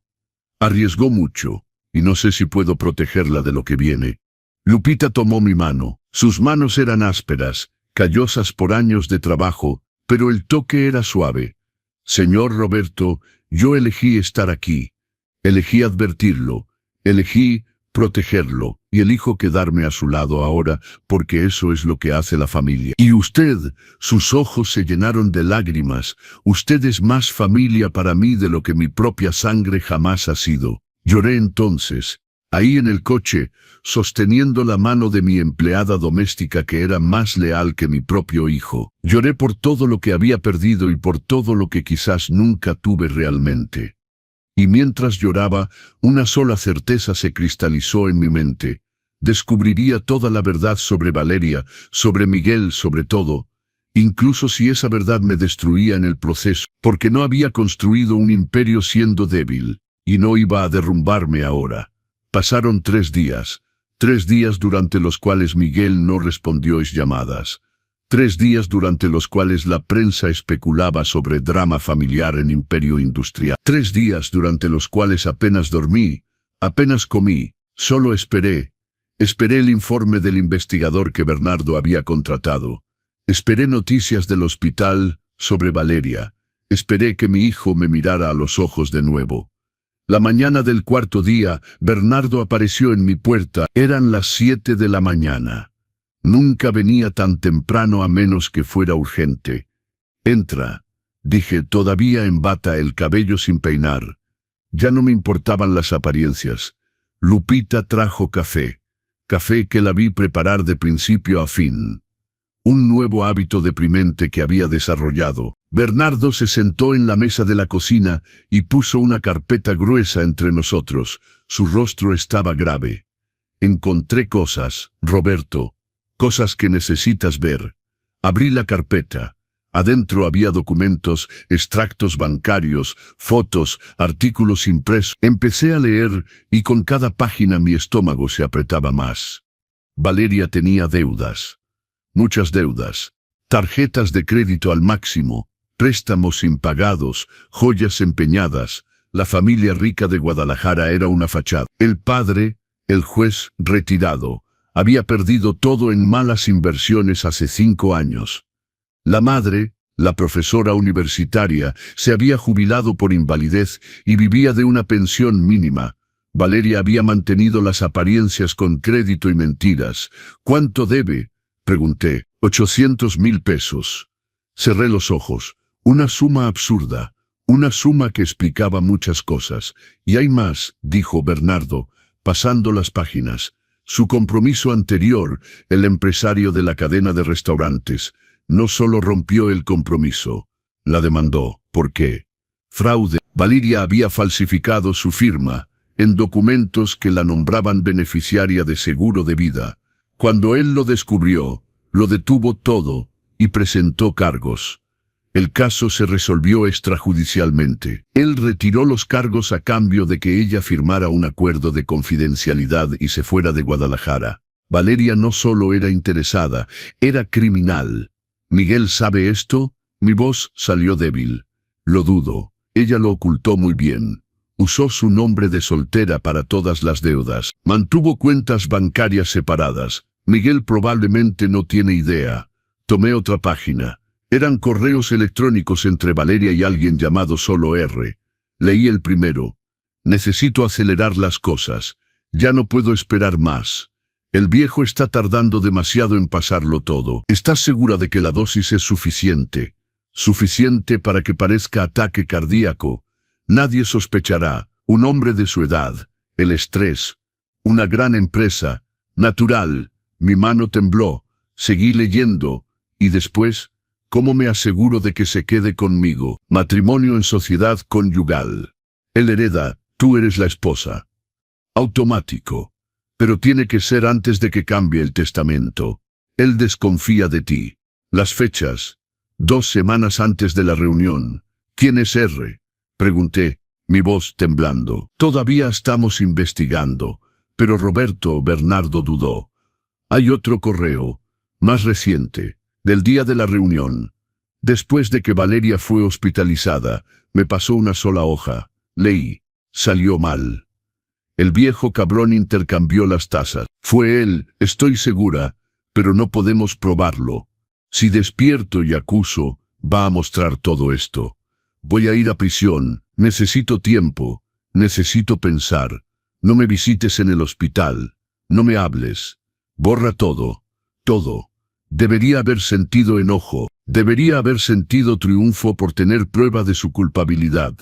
Arriesgó mucho, y no sé si puedo protegerla de lo que viene. Lupita tomó mi mano. Sus manos eran ásperas, callosas por años de trabajo, pero el toque era suave. Señor Roberto, yo elegí estar aquí. Elegí advertirlo. Elegí protegerlo, y elijo quedarme a su lado ahora, porque eso es lo que hace la familia. Y usted, sus ojos se llenaron de lágrimas, usted es más familia para mí de lo que mi propia sangre jamás ha sido. Lloré entonces, ahí en el coche, sosteniendo la mano de mi empleada doméstica que era más leal que mi propio hijo. Lloré por todo lo que había perdido y por todo lo que quizás nunca tuve realmente. Y mientras lloraba, una sola certeza se cristalizó en mi mente. Descubriría toda la verdad sobre Valeria, sobre Miguel, sobre todo, incluso si esa verdad me destruía en el proceso, porque no había construido un imperio siendo débil, y no iba a derrumbarme ahora. Pasaron 3 días durante los cuales Miguel no respondió mis llamadas. 3 días durante los cuales la prensa especulaba sobre drama familiar en Imperio Industrial. 3 días durante los cuales apenas dormí, apenas comí, solo esperé. Esperé el informe del investigador que Bernardo había contratado. Esperé noticias del hospital sobre Valeria. Esperé que mi hijo me mirara a los ojos de nuevo. La mañana del 4.º día, Bernardo apareció en mi puerta. Eran las 7 de la mañana. Nunca venía tan temprano a menos que fuera urgente. Entra, dije, todavía en bata, el cabello sin peinar. Ya no me importaban las apariencias. Lupita trajo café. Café que la vi preparar de principio a fin. Un nuevo hábito deprimente que había desarrollado. Bernardo se sentó en la mesa de la cocina y puso una carpeta gruesa entre nosotros. Su rostro estaba grave. Encontré cosas, Roberto. Cosas que necesitas ver. Abrí la carpeta. Adentro había documentos, extractos bancarios, fotos, artículos impresos. Empecé a leer y con cada página mi estómago se apretaba más. Valeria tenía deudas. Muchas deudas. Tarjetas de crédito al máximo, préstamos impagados, joyas empeñadas. La familia rica de Guadalajara era una fachada. El padre, el juez retirado, había perdido todo en malas inversiones hace 5 años. La madre, La profesora universitaria se había jubilado por invalidez y vivía de una pensión mínima. Valeria había mantenido las apariencias con crédito y mentiras. «¿Cuánto debe?», pregunté. 800.000 pesos. Cerré los ojos. Una suma absurda. Una suma que explicaba muchas cosas. «Y hay más», dijo Bernardo, pasando las páginas. Su compromiso anterior, el empresario de la cadena de restaurantes, no solo rompió el compromiso, la demandó. ¿Por qué? Fraude. Valeria había falsificado su firma en documentos que la nombraban beneficiaria de seguro de vida. Cuando él lo descubrió, lo detuvo todo y presentó cargos. El caso se resolvió extrajudicialmente. Él retiró los cargos a cambio de que ella firmara un acuerdo de confidencialidad y se fuera de Guadalajara. Valeria no solo era interesada, era criminal. «¿Miguel sabe esto?». Mi voz salió débil. «Lo dudo. Ella lo ocultó muy bien. Usó su nombre de soltera para todas las deudas. Mantuvo cuentas bancarias separadas. Miguel probablemente no tiene idea». Tomé otra página. Eran correos electrónicos entre Valeria y alguien llamado Solo R. Leí el primero. «Necesito acelerar las cosas. Ya no puedo esperar más. El viejo está tardando demasiado en pasarlo todo. ¿Estás segura de que la dosis es suficiente? Suficiente para que parezca ataque cardíaco. Nadie sospechará. Un hombre de su edad. El estrés. Una gran empresa. Natural». Mi mano tembló. Seguí leyendo. Y después, ¿cómo me aseguro de que se quede conmigo? Matrimonio en sociedad conyugal. Él hereda, tú eres la esposa. Automático. Pero tiene que ser antes de que cambie el testamento. Él desconfía de ti. Las fechas. 2 semanas antes de la reunión. ¿Quién es R?, pregunté, mi voz temblando. Todavía estamos investigando. Pero Bernardo dudó. Hay otro correo, más reciente, del día de la reunión. Después de que Valeria fue hospitalizada, me pasó una sola hoja. Leí. Salió mal. El viejo cabrón intercambió las tazas. Fue él, estoy segura, pero no podemos probarlo. Si despierto y acuso, va a mostrar todo esto. Voy a ir a prisión. Necesito tiempo. Necesito pensar. No me visites en el hospital. No me hables. Borra todo. Todo. Debería haber sentido enojo. Debería haber sentido triunfo por tener prueba de su culpabilidad.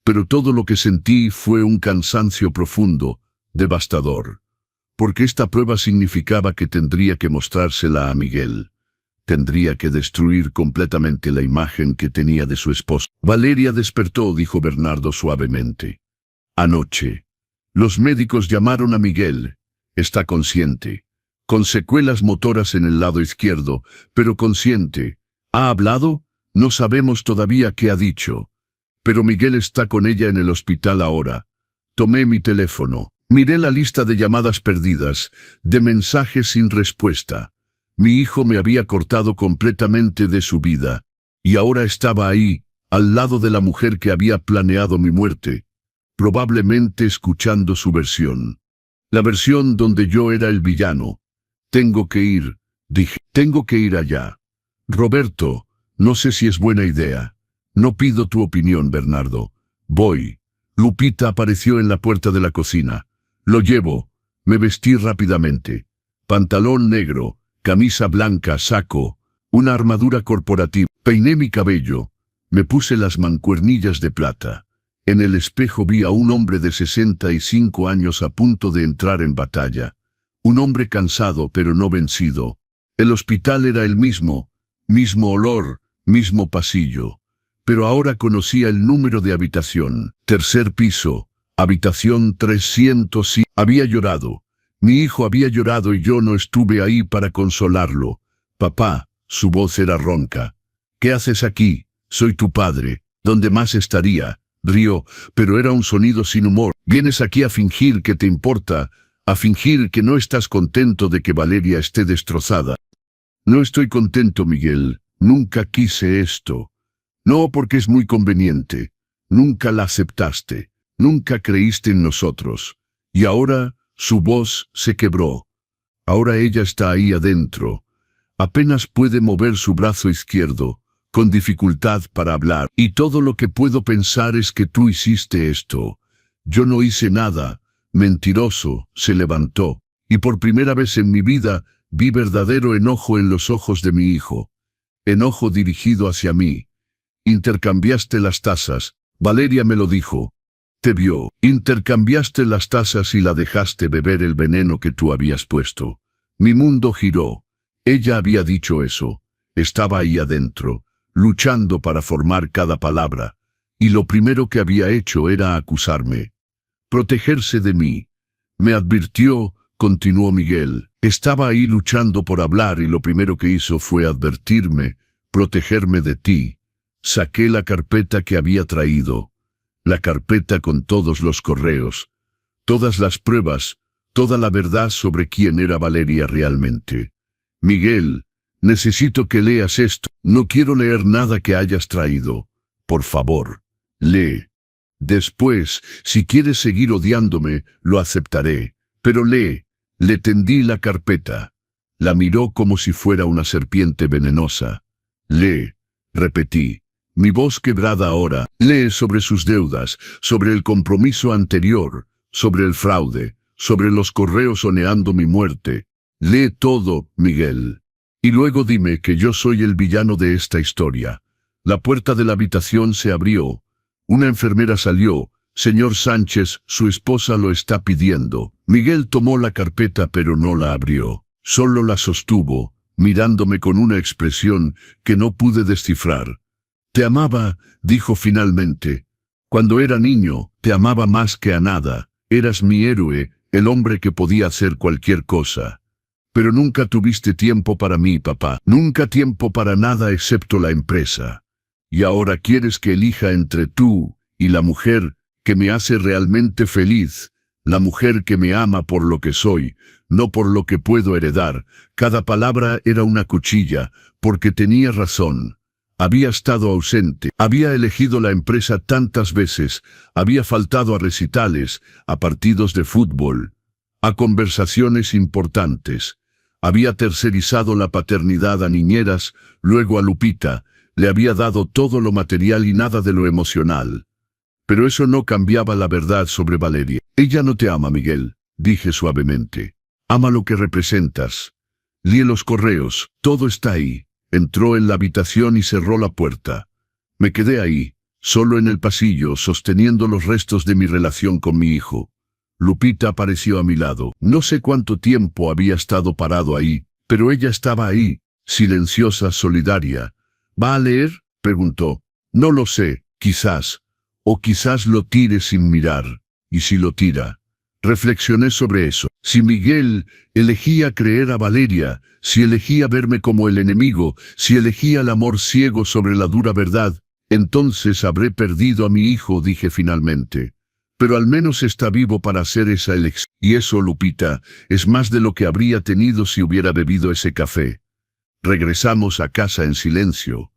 Pero todo lo que sentí fue un cansancio profundo, devastador. Porque esta prueba significaba que tendría que mostrársela a Miguel. Tendría que destruir completamente la imagen que tenía de su esposa. Valeria despertó, dijo Bernardo suavemente. Anoche. Los médicos llamaron a Miguel. Está consciente. Con secuelas motoras en el lado izquierdo, pero consciente. ¿Ha hablado? No sabemos todavía qué ha dicho. Pero Miguel está con ella en el hospital ahora. Tomé mi teléfono. Miré la lista de llamadas perdidas, de mensajes sin respuesta. Mi hijo me había cortado completamente de su vida. Y ahora estaba ahí, al lado de la mujer que había planeado mi muerte. Probablemente escuchando su versión. La versión donde yo era el villano. Tengo que ir, dije. Tengo que ir allá. Roberto, no sé si es buena idea. No pido tu opinión, Bernardo. Voy. Lupita apareció en la puerta de la cocina. Lo llevo. Me vestí rápidamente. Pantalón negro, camisa blanca, saco, una armadura corporativa. Peiné mi cabello. Me puse las mancuernillas de plata. En el espejo vi a un hombre de 65 años a punto de entrar en batalla. Un hombre cansado pero no vencido. El hospital era el mismo olor, mismo pasillo. Pero ahora conocía el número de habitación. 3er piso, habitación 300 y... Había llorado. Mi hijo había llorado y yo no estuve ahí para consolarlo. Papá, su voz era ronca. ¿Qué haces aquí? Soy tu padre. ¿Dónde más estaría? Rió, pero era un sonido sin humor. Vienes aquí a fingir que te importa, a fingir que no estás contento de que Valeria esté destrozada. No estoy contento, Miguel. Nunca quise esto. No porque es muy conveniente. Nunca la aceptaste. Nunca creíste en nosotros. Y ahora, su voz se quebró. Ahora ella está ahí adentro. Apenas puede mover su brazo izquierdo, con dificultad para hablar. Y todo lo que puedo pensar es que tú hiciste esto. Yo no hice nada. Mentiroso, se levantó. Y por primera vez en mi vida, vi verdadero enojo en los ojos de mi hijo. Enojo dirigido hacia mí. Intercambiaste las tazas. Valeria me lo dijo. Te vio. Intercambiaste las tazas y la dejaste beber el veneno que tú habías puesto. Mi mundo giró. Ella había dicho eso. Estaba ahí adentro, luchando para formar cada palabra. Y lo primero que había hecho era acusarme. Protegerse de mí. Me advirtió, continuó Miguel. Estaba ahí luchando por hablar y lo primero que hizo fue advertirme, protegerme de ti. Saqué la carpeta que había traído. La carpeta con todos los correos, todas las pruebas, toda la verdad sobre quién era Valeria realmente. Miguel, necesito que leas esto. No quiero leer nada que hayas traído. Por favor, lee. Después, si quieres seguir odiándome, lo aceptaré. Pero lee. Le tendí la carpeta. La miró como si fuera una serpiente venenosa. Lee, repetí. Mi voz quebrada ahora, lee sobre sus deudas, sobre el compromiso anterior, sobre el fraude, sobre los correos oneando mi muerte. Lee todo, Miguel. Y luego dime que yo soy el villano de esta historia. La puerta de la habitación se abrió. Una enfermera salió. Señor Sánchez, su esposa lo está pidiendo. Miguel tomó la carpeta pero no la abrió. Solo la sostuvo, mirándome con una expresión que no pude descifrar. Te amaba, dijo finalmente. Cuando era niño, te amaba más que a nada. Eras mi héroe, el hombre que podía hacer cualquier cosa. Pero nunca tuviste tiempo para mí, papá. Nunca tiempo para nada excepto la empresa. Y ahora quieres que elija entre tú y la mujer que me hace realmente feliz. La mujer que me ama por lo que soy, no por lo que puedo heredar. Cada palabra era una cuchilla, porque tenía razón. Había estado ausente, había elegido la empresa tantas veces, había faltado a recitales, a partidos de fútbol, a conversaciones importantes. Había tercerizado la paternidad a niñeras, luego a Lupita, le había dado todo lo material y nada de lo emocional. Pero eso no cambiaba la verdad sobre Valeria. Ella no te ama, Miguel, dije suavemente. Ama lo que representas. Lee los correos, todo está ahí. Entró en la habitación y cerró la puerta. Me quedé ahí, solo en el pasillo, sosteniendo los restos de mi relación con mi hijo. Lupita apareció a mi lado. No sé cuánto tiempo había estado parado ahí, pero ella estaba ahí, silenciosa, solidaria. ¿Va a leer?, preguntó. No lo sé, quizás. O quizás lo tire sin mirar. ¿Y si lo tira? Reflexioné sobre eso. Si Miguel elegía creer a Valeria, si elegía verme como el enemigo, si elegía el amor ciego sobre la dura verdad, entonces habré perdido a mi hijo, dije finalmente. Pero al menos está vivo para hacer esa elección. Y eso, Lupita, es más de lo que habría tenido si hubiera bebido ese café. Regresamos a casa en silencio.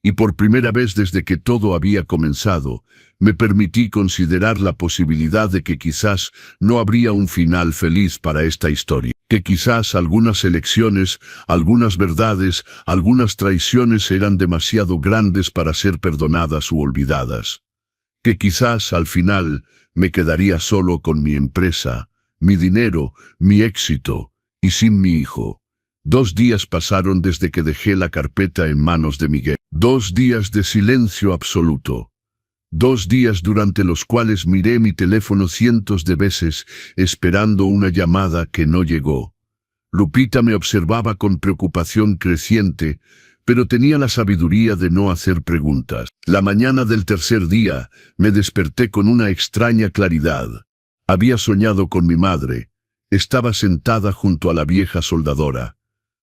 Y por primera vez desde que todo había comenzado, me permití considerar la posibilidad de que quizás no habría un final feliz para esta historia, que quizás algunas elecciones, algunas verdades, algunas traiciones eran demasiado grandes para ser perdonadas u olvidadas, que quizás al final me quedaría solo con mi empresa, mi dinero, mi éxito, y sin mi hijo. 2 días pasaron desde que dejé la carpeta en manos de Miguel. 2 días de silencio absoluto. 2 días durante los cuales miré mi teléfono cientos de veces, esperando una llamada que no llegó. Lupita me observaba con preocupación creciente, pero tenía la sabiduría de no hacer preguntas. La mañana del tercer día, me desperté con una extraña claridad. Había soñado con mi madre. Estaba sentada junto a la vieja soldadora,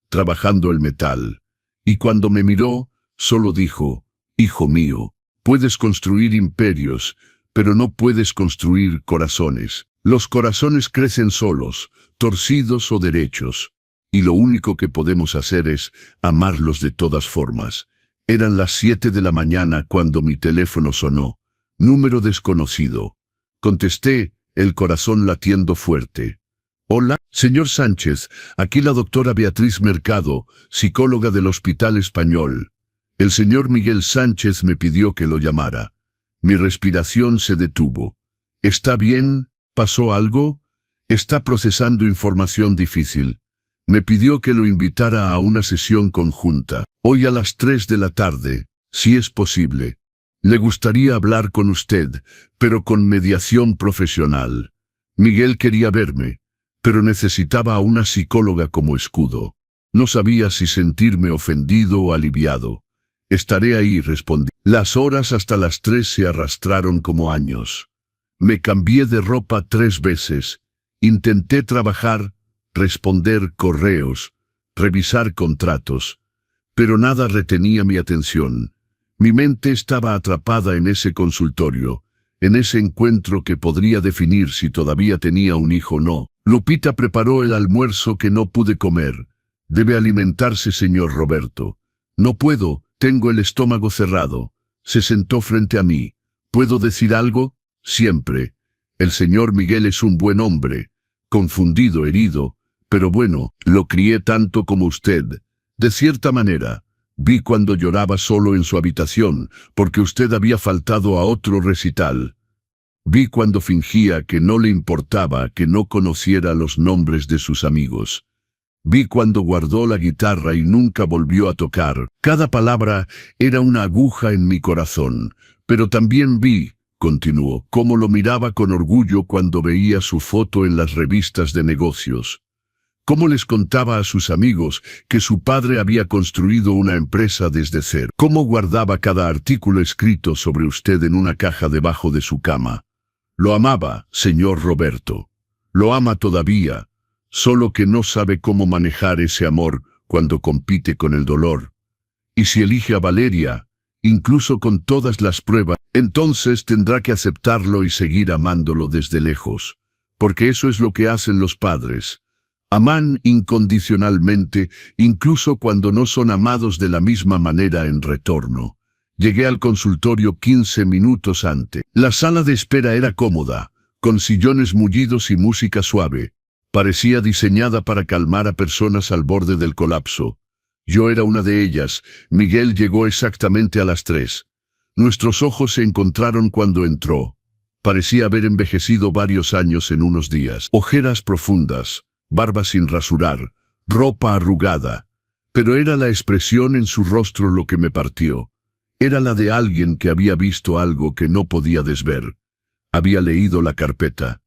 trabajando el metal. Y cuando me miró, solo dijo, «Hijo mío, puedes construir imperios, pero no puedes construir corazones. Los corazones crecen solos, torcidos o derechos, y lo único que podemos hacer es amarlos de todas formas». Eran las 7 de la mañana cuando mi teléfono sonó. Número desconocido. Contesté, el corazón latiendo fuerte. «Hola, señor Sánchez, aquí la doctora Beatriz Mercado, psicóloga del Hospital Español». El señor Miguel Sánchez me pidió que lo llamara. Mi respiración se detuvo. ¿Está bien? ¿Pasó algo? Está procesando información difícil. Me pidió que lo invitara a una sesión conjunta, hoy a las 3 de la tarde, si es posible. Le gustaría hablar con usted, pero con mediación profesional. Miguel quería verme, pero necesitaba a una psicóloga como escudo. No sabía si sentirme ofendido o aliviado. Estaré ahí, respondí. Las horas hasta las 3 se arrastraron como años. Me cambié de ropa 3 veces. Intenté trabajar, responder correos, revisar contratos, pero nada retenía mi atención. Mi mente estaba atrapada en ese consultorio, en ese encuentro que podría definir si todavía tenía un hijo o no. Lupita preparó el almuerzo que no pude comer. Debe alimentarse, señor Roberto. No puedo, tengo el estómago cerrado. Se sentó frente a mí. ¿Puedo decir algo? Siempre. El señor Miguel es un buen hombre. Confundido, herido, pero bueno, lo crié tanto como usted. De cierta manera, vi cuando lloraba solo en su habitación, porque usted había faltado a otro recital. Vi cuando fingía que no le importaba que no conociera los nombres de sus amigos. Vi cuando guardó la guitarra y nunca volvió a tocar. Cada palabra era una aguja en mi corazón, pero también vi, continuó, cómo lo miraba con orgullo cuando veía su foto en las revistas de negocios. Cómo les contaba a sus amigos que su padre había construido una empresa desde cero. Cómo guardaba cada artículo escrito sobre usted en una caja debajo de su cama. Lo amaba, señor Roberto. Lo ama todavía, solo que no sabe cómo manejar ese amor cuando compite con el dolor. Y si elige a Valeria, incluso con todas las pruebas, entonces tendrá que aceptarlo y seguir amándolo desde lejos, porque eso es lo que hacen los padres. Aman incondicionalmente, incluso cuando no son amados de la misma manera en retorno. Llegué al consultorio 15 minutos antes. La sala de espera era cómoda, con sillones mullidos y música suave. Parecía diseñada para calmar a personas al borde del colapso. Yo era una de ellas. Miguel llegó exactamente a las 3. Nuestros ojos se encontraron cuando entró. Parecía haber envejecido varios años en unos días. Ojeras profundas, barba sin rasurar, ropa arrugada. Pero era la expresión en su rostro lo que me partió. Era la de alguien que había visto algo que no podía desver. Había leído la carpeta.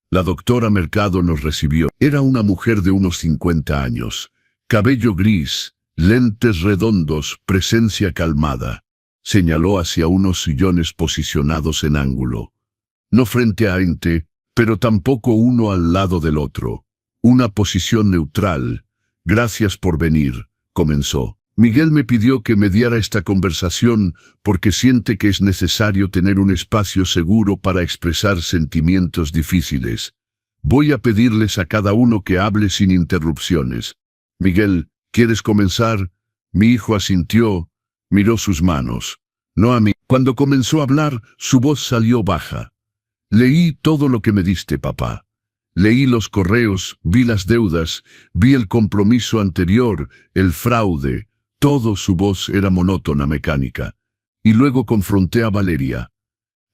La doctora Mercado nos recibió. Era una mujer de unos 50 años. Cabello gris, lentes redondos, presencia calmada. Señaló hacia unos sillones posicionados en ángulo. No frente a ente, pero tampoco uno al lado del otro. Una posición neutral. Gracias por venir, comenzó. Miguel me pidió que mediara esta conversación porque siente que es necesario tener un espacio seguro para expresar sentimientos difíciles. Voy a pedirles a cada uno que hable sin interrupciones. Miguel, ¿quieres comenzar? Mi hijo asintió, miró sus manos. No a mí. Cuando comenzó a hablar, su voz salió baja. Leí todo lo que me diste, papá. Leí los correos, vi las deudas, vi el compromiso anterior, el fraude. Todo su voz era monótona, mecánica. Y luego confronté a Valeria.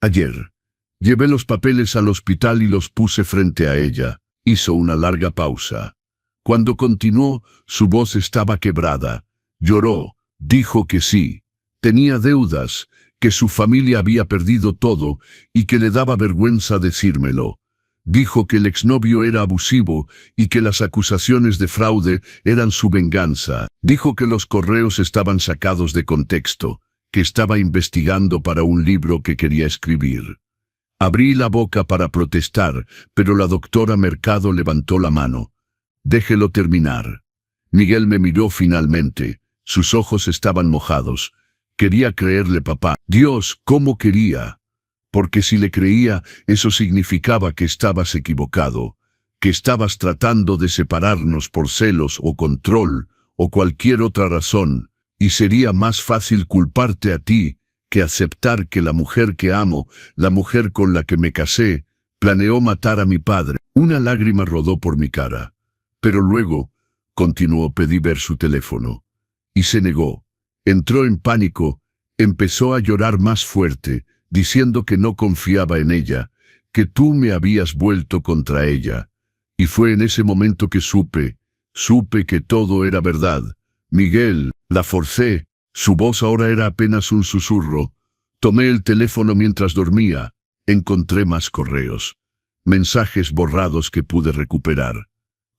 Ayer. Llevé los papeles al hospital y los puse frente a ella. Hizo una larga pausa. Cuando continuó, su voz estaba quebrada. Lloró. Dijo que sí. Tenía deudas, que su familia había perdido todo y que le daba vergüenza decírmelo. Dijo que el exnovio era abusivo y que las acusaciones de fraude eran su venganza. Dijo que los correos estaban sacados de contexto, que estaba investigando para un libro que quería escribir. Abrí la boca para protestar, pero la doctora Mercado levantó la mano. Déjelo terminar. Miguel me miró finalmente. Sus ojos estaban mojados. Quería creerle, papá. Dios, ¿cómo quería? Porque si le creía, eso significaba que estabas equivocado, que estabas tratando de separarnos por celos o control, o cualquier otra razón, y sería más fácil culparte a ti que aceptar que la mujer que amo, la mujer con la que me casé, planeó matar a mi padre. Una lágrima rodó por mi cara. Pero luego, continuó, pedí ver su teléfono. Y se negó. Entró en pánico, empezó a llorar más fuerte, diciendo que no confiaba en ella, que tú me habías vuelto contra ella. Y fue en ese momento que supe que todo era verdad. Miguel, la forcé, su voz ahora era apenas un susurro. Tomé el teléfono mientras dormía, encontré más correos, mensajes borrados que pude recuperar,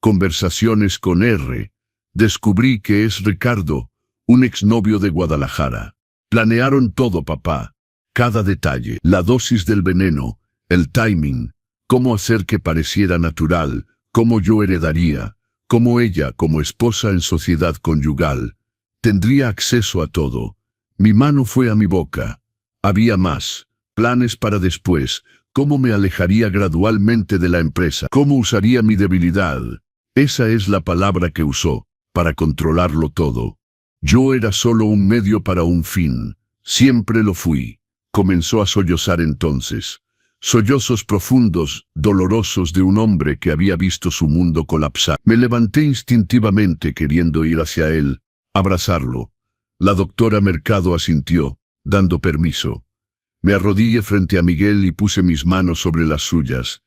conversaciones con R. Descubrí que es Ricardo, un exnovio de Guadalajara. Planearon todo, papá, cada detalle, la dosis del veneno, el timing, cómo hacer que pareciera natural, cómo yo heredaría, cómo ella, como esposa en sociedad conyugal, tendría acceso a todo. Mi mano fue a mi boca. Había más, planes para después, cómo me alejaría gradualmente de la empresa, cómo usaría mi debilidad. Esa es la palabra que usó, para controlarlo todo. Yo era solo un medio para un fin, siempre lo fui. Comenzó a sollozar entonces. Sollozos profundos, dolorosos de un hombre que había visto su mundo colapsar. Me levanté instintivamente queriendo ir hacia él, abrazarlo. La doctora Mercado asintió, dando permiso. Me arrodillé frente a Miguel y puse mis manos sobre las suyas.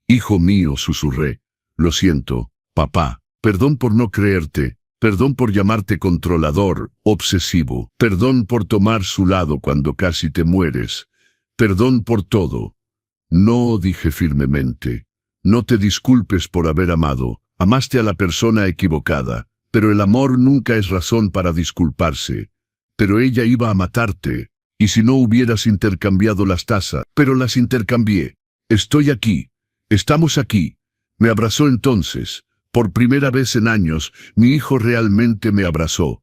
Hijo mío, susurré. Lo siento, papá. Perdón por no creerte. Perdón por llamarte controlador, obsesivo. Perdón por tomar su lado cuando casi te mueres. Perdón por todo. No, dije firmemente. No te disculpes por haber amado. Amaste a la persona equivocada. Pero el amor nunca es razón para disculparse. Pero ella iba a matarte. Y si no hubieras intercambiado las tazas. Pero las intercambié. Estoy aquí. Estamos aquí. Me abrazó entonces. Por primera vez en años, mi hijo realmente me abrazó.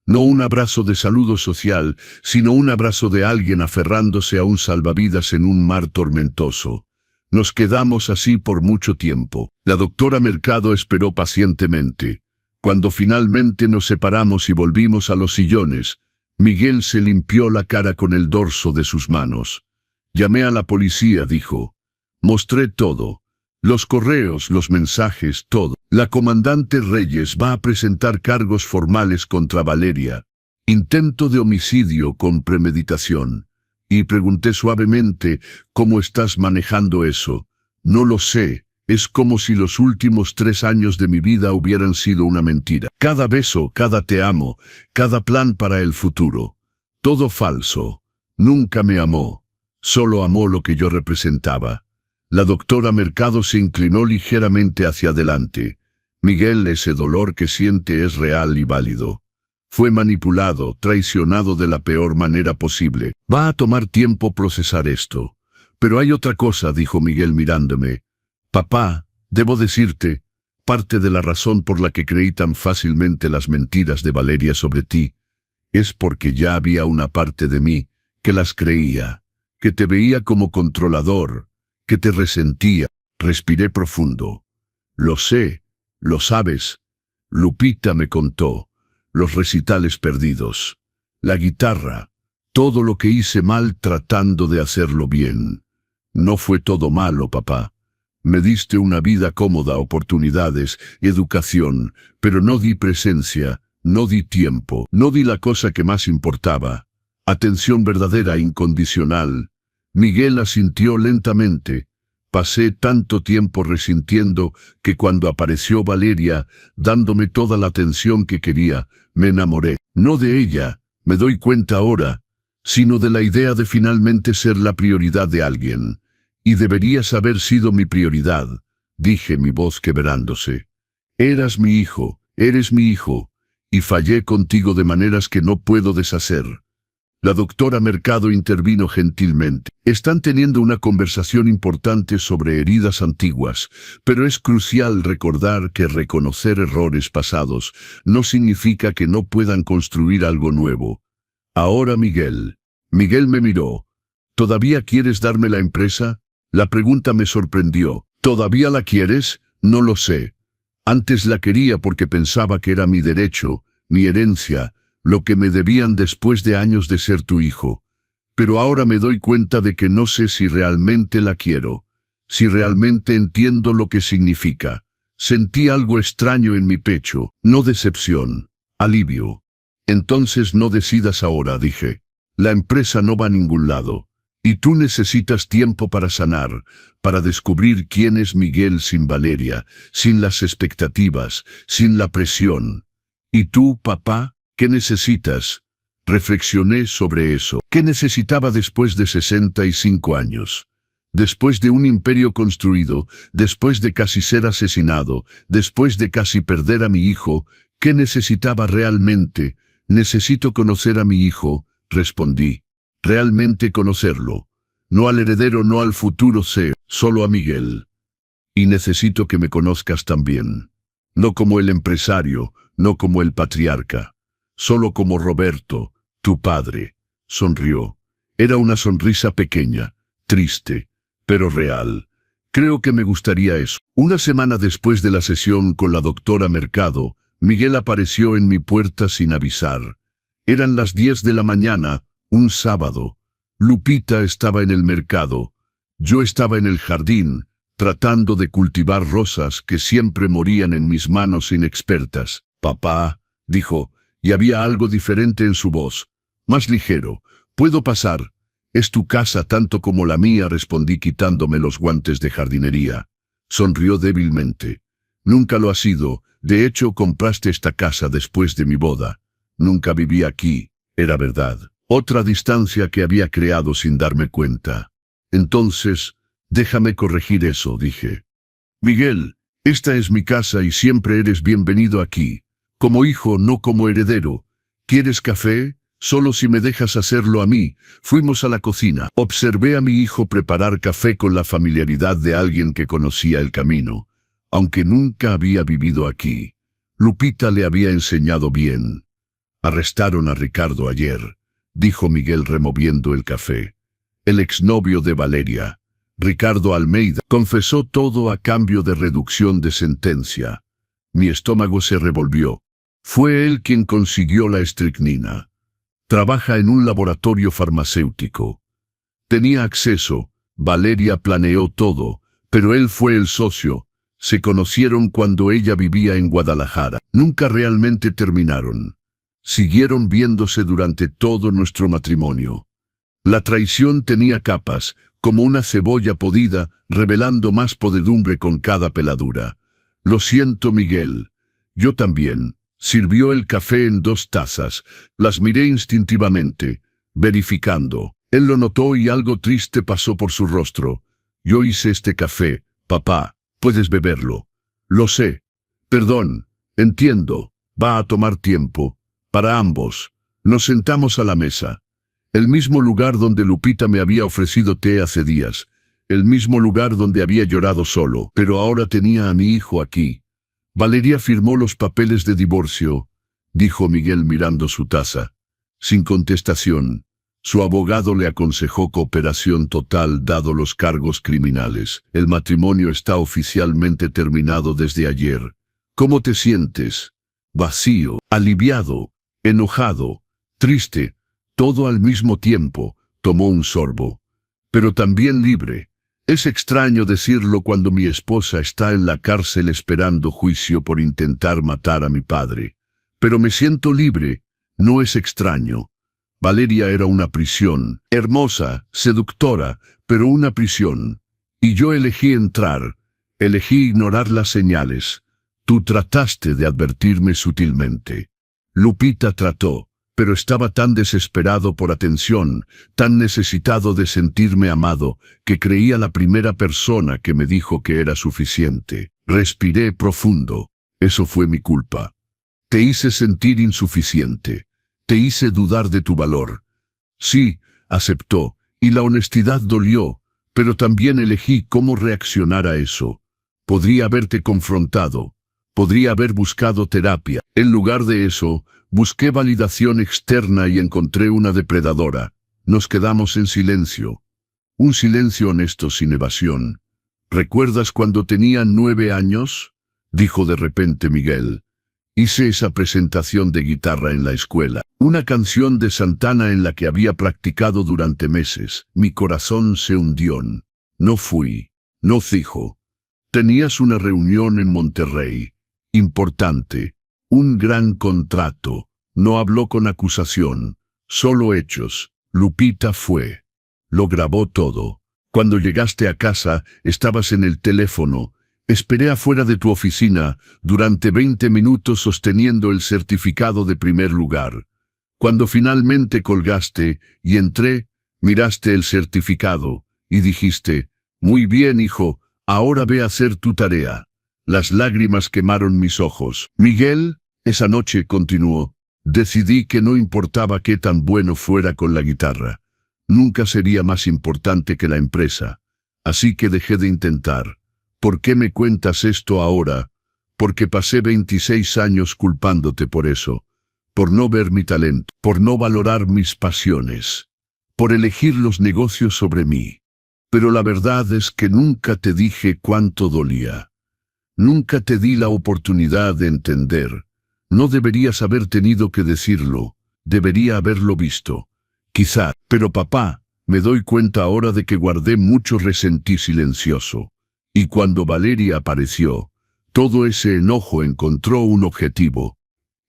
No un abrazo de saludo social, sino un abrazo de alguien aferrándose a un salvavidas en un mar tormentoso. Nos quedamos así por mucho tiempo. La doctora Mercado esperó pacientemente. Cuando finalmente nos separamos y volvimos a los sillones, Miguel se limpió la cara con el dorso de sus manos. Llamé a la policía, dijo. Mostré todo. Los correos, los mensajes, todo. La comandante Reyes va a presentar cargos formales contra Valeria. Intento de homicidio con premeditación. Y pregunté suavemente, ¿cómo estás manejando eso? No lo sé. Es como si los últimos 3 años de mi vida hubieran sido una mentira. Cada beso, cada te amo, cada plan para el futuro. Todo falso. Nunca me amó. Solo amó lo que yo representaba. La doctora Mercado se inclinó ligeramente hacia adelante. Miguel, ese dolor que siente es real y válido. Fue manipulado, traicionado de la peor manera posible. Va a tomar tiempo procesar esto. Pero hay otra cosa, dijo Miguel mirándome. Papá, debo decirte, parte de la razón por la que creí tan fácilmente las mentiras de Valeria sobre ti, es porque ya había una parte de mí que las creía, que te veía como controlador, que te resentía. Respiré profundo. Lo sé, lo sabes. Lupita me contó. Los recitales perdidos. La guitarra. Todo lo que hice mal tratando de hacerlo bien. No fue todo malo, papá. Me diste una vida cómoda, oportunidades, educación, pero no di presencia, no di tiempo, no di la cosa que más importaba. Atención verdadera, incondicional. Miguel asintió lentamente. Pasé tanto tiempo resintiendo que cuando apareció Valeria, dándome toda la atención que quería, me enamoré. No de ella, me doy cuenta ahora, sino de la idea de finalmente ser la prioridad de alguien. Y deberías haber sido mi prioridad, dije, mi voz quebrándose. Eras mi hijo, eres mi hijo, y fallé contigo de maneras que no puedo deshacer. La doctora Mercado intervino gentilmente. Están teniendo una conversación importante sobre heridas antiguas, pero es crucial recordar que reconocer errores pasados no significa que no puedan construir algo nuevo. Ahora Miguel. Miguel me miró. ¿Todavía quieres darme la empresa? La pregunta me sorprendió. ¿Todavía la quieres? No lo sé. Antes la quería porque pensaba que era mi derecho, mi herencia, lo que me debían después de años de ser tu hijo. Pero ahora me doy cuenta de que no sé si realmente la quiero, si realmente entiendo lo que significa. Sentí algo extraño en mi pecho, no decepción, alivio. Entonces no decidas ahora, dije. La empresa no va a ningún lado. Y tú necesitas tiempo para sanar, para descubrir quién es Miguel sin Valeria, sin las expectativas, sin la presión. ¿Y tú, papá, qué necesitas? Reflexioné sobre eso. ¿Qué necesitaba después de 65 años? Después de un imperio construido, después de casi ser asesinado, después de casi perder a mi hijo, ¿qué necesitaba realmente? Necesito conocer a mi hijo, respondí. Realmente conocerlo. No al heredero, no al futuro ser, solo a Miguel. Y necesito que me conozcas también. No como el empresario, no como el patriarca. Solo como Roberto, tu padre. Sonrió. Era una sonrisa pequeña, triste, pero real. Creo que me gustaría eso. Una semana después de la sesión con la doctora Mercado, Miguel apareció en mi puerta sin avisar. Eran las 10 de la mañana, un sábado. Lupita estaba en el mercado. Yo estaba en el jardín, tratando de cultivar rosas que siempre morían en mis manos inexpertas. Papá, dijo, y había algo diferente en su voz. Más ligero. ¿Puedo pasar? Es tu casa tanto como la mía, respondí quitándome los guantes de jardinería. Sonrió débilmente. Nunca lo ha sido. De hecho, compraste esta casa después de mi boda. Nunca viví aquí. Era verdad. Otra distancia que había creado sin darme cuenta. Entonces, déjame corregir eso, dije. Miguel, esta es mi casa y siempre eres bienvenido aquí. Como hijo, no como heredero. ¿Quieres café? Solo si me dejas hacerlo a mí. Fuimos a la cocina. Observé a mi hijo preparar café con la familiaridad de alguien que conocía el camino, aunque nunca había vivido aquí. Lupita le había enseñado bien. Arrestaron a Ricardo ayer, dijo Miguel removiendo el café. El exnovio de Valeria, Ricardo Almeida, confesó todo a cambio de reducción de sentencia. Mi estómago se revolvió. Fue él quien consiguió la estricnina. Trabaja en un laboratorio farmacéutico. Tenía acceso, Valeria planeó todo, pero él fue el socio. Se conocieron cuando ella vivía en Guadalajara. Nunca realmente terminaron. Siguieron viéndose durante todo nuestro matrimonio. La traición tenía capas, como una cebolla podida, revelando más podredumbre con cada peladura. Lo siento, Miguel. Yo también. Sirvió el café en 2 tazas. Las miré instintivamente, verificando. Él lo notó y algo triste pasó por su rostro. Yo hice este café, papá. Puedes beberlo. Lo sé. Perdón. Entiendo. Va a tomar tiempo. Para ambos. Nos sentamos a la mesa. El mismo lugar donde Lupita me había ofrecido té hace días. El mismo lugar donde había llorado solo. Pero ahora tenía a mi hijo aquí. Valeria firmó los papeles de divorcio, dijo Miguel mirando su taza. Sin contestación. Su abogado le aconsejó cooperación total dado los cargos criminales. El matrimonio está oficialmente terminado desde ayer. ¿Cómo te sientes? Vacío, aliviado, enojado, triste, todo al mismo tiempo. Tomó un sorbo. Pero también libre. Es extraño decirlo cuando mi esposa está en la cárcel esperando juicio por intentar matar a mi padre. Pero me siento libre. No es extraño. Valeria era una prisión, hermosa, seductora, pero una prisión. Y yo elegí entrar, elegí ignorar las señales. Tú trataste de advertirme sutilmente. Lupita trató, pero estaba tan desesperado por atención, tan necesitado de sentirme amado, que creía la primera persona que me dijo que era suficiente. Respiré profundo. Eso fue mi culpa. Te hice sentir insuficiente. Te hice dudar de tu valor. Sí, aceptó, y la honestidad dolió, pero también elegí cómo reaccionar a eso. Podría haberte confrontado. Podría haber buscado terapia. En lugar de eso, busqué validación externa y encontré una depredadora. Nos quedamos en silencio. Un silencio honesto sin evasión. ¿Recuerdas cuando tenía 9 años? Dijo de repente Miguel. Hice esa presentación de guitarra en la escuela. Una canción de Santana en la que había practicado durante meses. Mi corazón se hundió. No fui. No fijo. Tenías una reunión en Monterrey. Importante. Un gran contrato. No habló con acusación, solo hechos. Lupita fue. Lo grabó todo. Cuando llegaste a casa, estabas en el teléfono. Esperé afuera de tu oficina durante 20 minutos sosteniendo el certificado de primer lugar. Cuando finalmente colgaste y entré, miraste el certificado y dijiste, «Muy bien, hijo, ahora ve a hacer tu tarea». Las lágrimas quemaron mis ojos. Miguel, esa noche continuó, decidí que no importaba qué tan bueno fuera con la guitarra. Nunca sería más importante que la empresa. Así que dejé de intentar. ¿Por qué me cuentas esto ahora? Porque pasé 26 años culpándote por eso. Por no ver mi talento, por no valorar mis pasiones, por elegir los negocios sobre mí. Pero la verdad es que nunca te dije cuánto dolía. Nunca te di la oportunidad de entender. No deberías haber tenido que decirlo, debería haberlo visto. Quizá, pero papá, me doy cuenta ahora de que guardé mucho resentí silencioso. Y cuando Valeria apareció, todo ese enojo encontró un objetivo.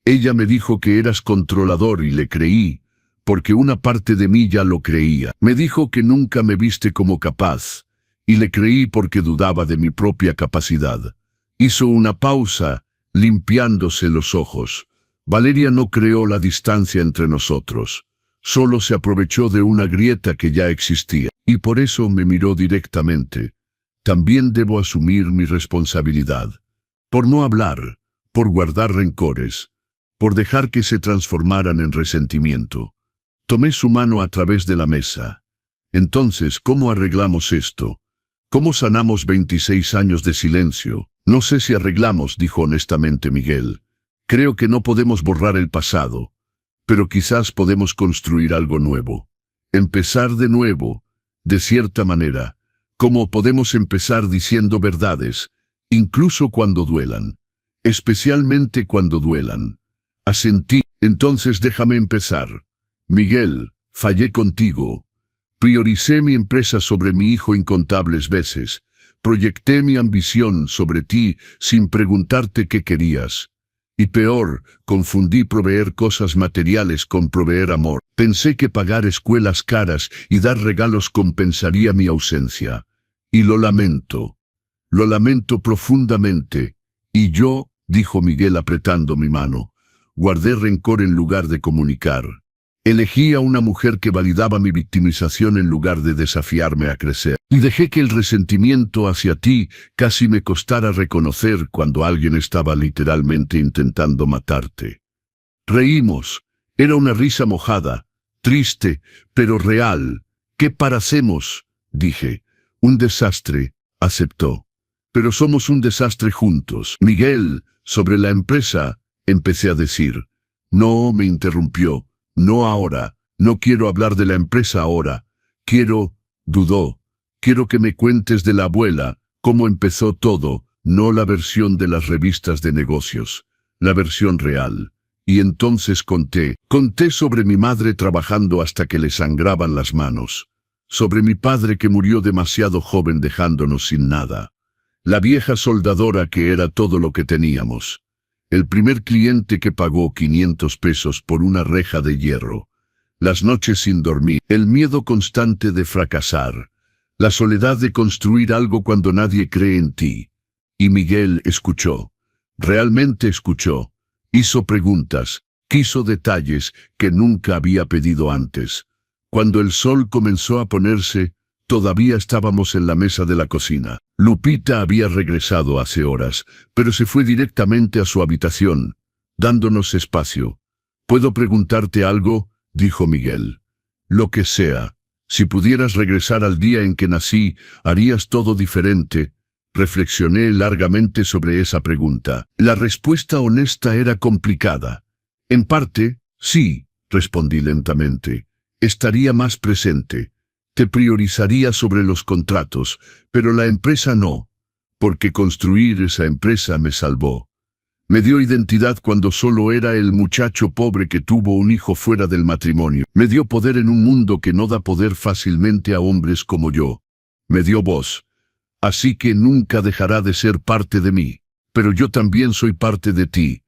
Ella me dijo que eras controlador y le creí, porque una parte de mí ya lo creía. Me dijo que nunca me viste como capaz, y le creí porque dudaba de mi propia capacidad. Hizo una pausa, limpiándose los ojos. Valeria no creó la distancia entre nosotros. Solo se aprovechó de una grieta que ya existía, y por eso me miró directamente. También debo asumir mi responsabilidad. Por no hablar, por guardar rencores, por dejar que se transformaran en resentimiento. Tomé su mano a través de la mesa. Entonces, ¿cómo arreglamos esto? ¿Cómo sanamos 26 años de silencio? No sé si arreglamos, dijo honestamente Miguel. Creo que no podemos borrar el pasado, pero quizás podemos construir algo nuevo. Empezar de nuevo, de cierta manera. ¿Cómo podemos empezar diciendo verdades, incluso cuando duelan? Especialmente cuando duelan. Asentí. Entonces déjame empezar. Miguel, fallé contigo. Prioricé mi empresa sobre mi hijo incontables veces. Proyecté mi ambición sobre ti sin preguntarte qué querías. Y peor, confundí proveer cosas materiales con proveer amor. Pensé que pagar escuelas caras y dar regalos compensaría mi ausencia. Y lo lamento. Lo lamento profundamente. Y yo, dijo Miguel apretando mi mano, guardé rencor en lugar de comunicar. Elegí a una mujer que validaba mi victimización en lugar de desafiarme a crecer. Y dejé que el resentimiento hacia ti casi me costara reconocer cuando alguien estaba literalmente intentando matarte. Reímos. Era una risa mojada, triste, pero real. ¿Qué paracemos? Dije. Un desastre, aceptó. Pero somos un desastre juntos. Miguel, sobre la empresa, empecé a decir. No, me interrumpió. No ahora, no quiero hablar de la empresa ahora. Dudó. Quiero que me cuentes de la abuela, cómo empezó todo, no la versión de las revistas de negocios, la versión real. Y entonces conté sobre mi madre trabajando hasta que le sangraban las manos, sobre mi padre que murió demasiado joven dejándonos sin nada, la vieja soldadora que era todo lo que teníamos. El primer cliente que pagó 500 pesos por una reja de hierro. Las noches sin dormir. El miedo constante de fracasar. La soledad de construir algo cuando nadie cree en ti. Y Miguel escuchó. Realmente escuchó. Hizo preguntas. Quiso detalles que nunca había pedido antes. Cuando el sol comenzó a ponerse, todavía estábamos en la mesa de la cocina. Lupita había regresado hace horas, pero se fue directamente a su habitación, dándonos espacio. ¿Puedo preguntarte algo?, dijo Miguel. Lo que sea. Si pudieras regresar al día en que nací, ¿harías todo diferente? Reflexioné largamente sobre esa pregunta. La respuesta honesta era complicada. En parte, sí, respondí lentamente. Estaría más presente. Te priorizaría sobre los contratos, pero la empresa no, porque construir esa empresa me salvó. Me dio identidad cuando solo era el muchacho pobre que tuvo un hijo fuera del matrimonio. Me dio poder en un mundo que no da poder fácilmente a hombres como yo. Me dio voz. Así que nunca dejará de ser parte de mí. Pero yo también soy parte de ti.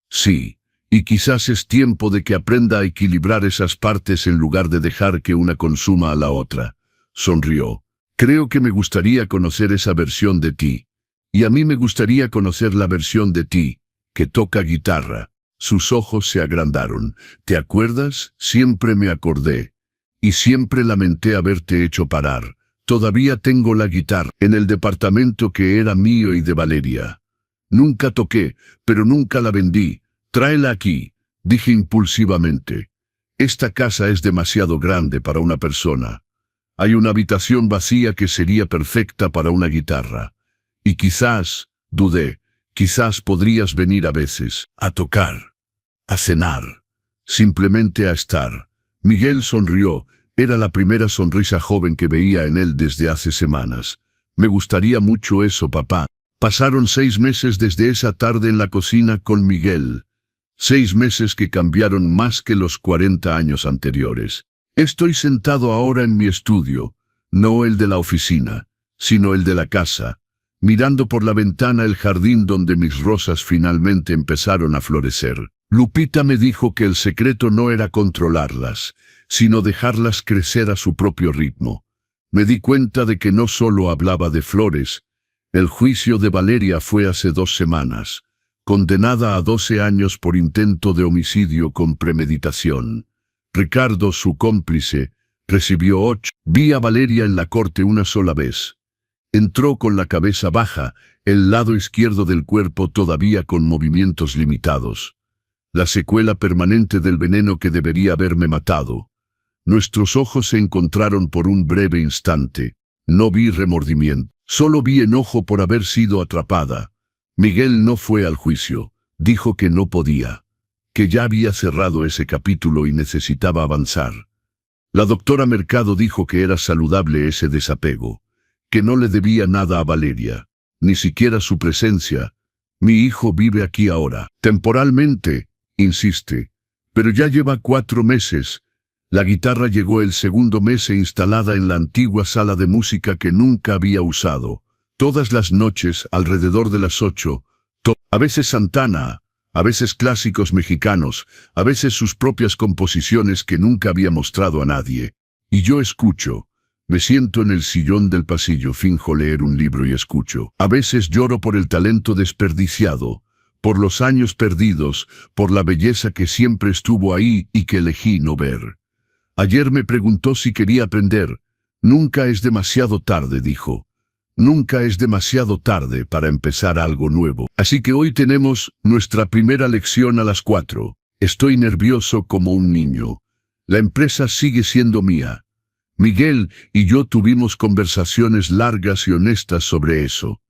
Sí, Y quizás es tiempo de que aprenda a equilibrar esas partes en lugar de dejar que una consuma a la otra. Sonrió. Creo que me gustaría conocer esa versión de ti. Y a mí me gustaría conocer la versión de ti, que toca guitarra. Sus ojos se agrandaron. ¿Te acuerdas? Siempre me acordé. Y siempre lamenté haberte hecho parar. Todavía tengo la guitarra en el departamento que era mío y de Valeria. Nunca toqué, pero nunca la vendí. Tráela aquí, dije impulsivamente. Esta casa es demasiado grande para una persona. Hay una habitación vacía que sería perfecta para una guitarra. Y quizás, dudé, quizás podrías venir a veces, a tocar, a cenar, simplemente a estar. Miguel sonrió. Era la primera sonrisa joven que veía en él desde hace semanas. Me gustaría mucho eso, papá. Pasaron 6 meses desde esa tarde en la cocina con Miguel. 6 meses que cambiaron más que los 40 años anteriores. Estoy sentado ahora en mi estudio, no el de la oficina, sino el de la casa, mirando por la ventana el jardín donde mis rosas finalmente empezaron a florecer. Lupita me dijo que el secreto no era controlarlas, sino dejarlas crecer a su propio ritmo. Me di cuenta de que no solo hablaba de flores. El juicio de Valeria fue hace 2 semanas, condenada a 12 años por intento de homicidio con premeditación. Ricardo, su cómplice, recibió 8. Vi a Valeria en la corte una sola vez. Entró con la cabeza baja, el lado izquierdo del cuerpo todavía con movimientos limitados. La secuela permanente del veneno que debería haberme matado. Nuestros ojos se encontraron por un breve instante. No vi remordimiento, solo vi enojo por haber sido atrapada. Miguel no fue al juicio. Dijo que no podía, que ya había cerrado ese capítulo y necesitaba avanzar. La doctora Mercado dijo que era saludable ese desapego, que no le debía nada a Valeria, ni siquiera su presencia. Mi hijo vive aquí ahora, temporalmente, insiste, pero ya lleva 4 meses. La guitarra llegó el segundo mes instalada en la antigua sala de música que nunca había usado. Todas las noches, alrededor de las 8, a veces Santana, a veces clásicos mexicanos, a veces sus propias composiciones que nunca había mostrado a nadie. Y yo escucho. Me siento en el sillón del pasillo, finjo leer un libro y escucho. A veces lloro por el talento desperdiciado, por los años perdidos, por la belleza que siempre estuvo ahí y que elegí no ver. Ayer me preguntó si quería aprender. Nunca es demasiado tarde, dijo. Nunca es demasiado tarde para empezar algo nuevo. Así que hoy tenemos nuestra primera lección a las 4. Estoy nervioso como un niño. La empresa sigue siendo mía. Miguel y yo tuvimos conversaciones largas y honestas sobre eso.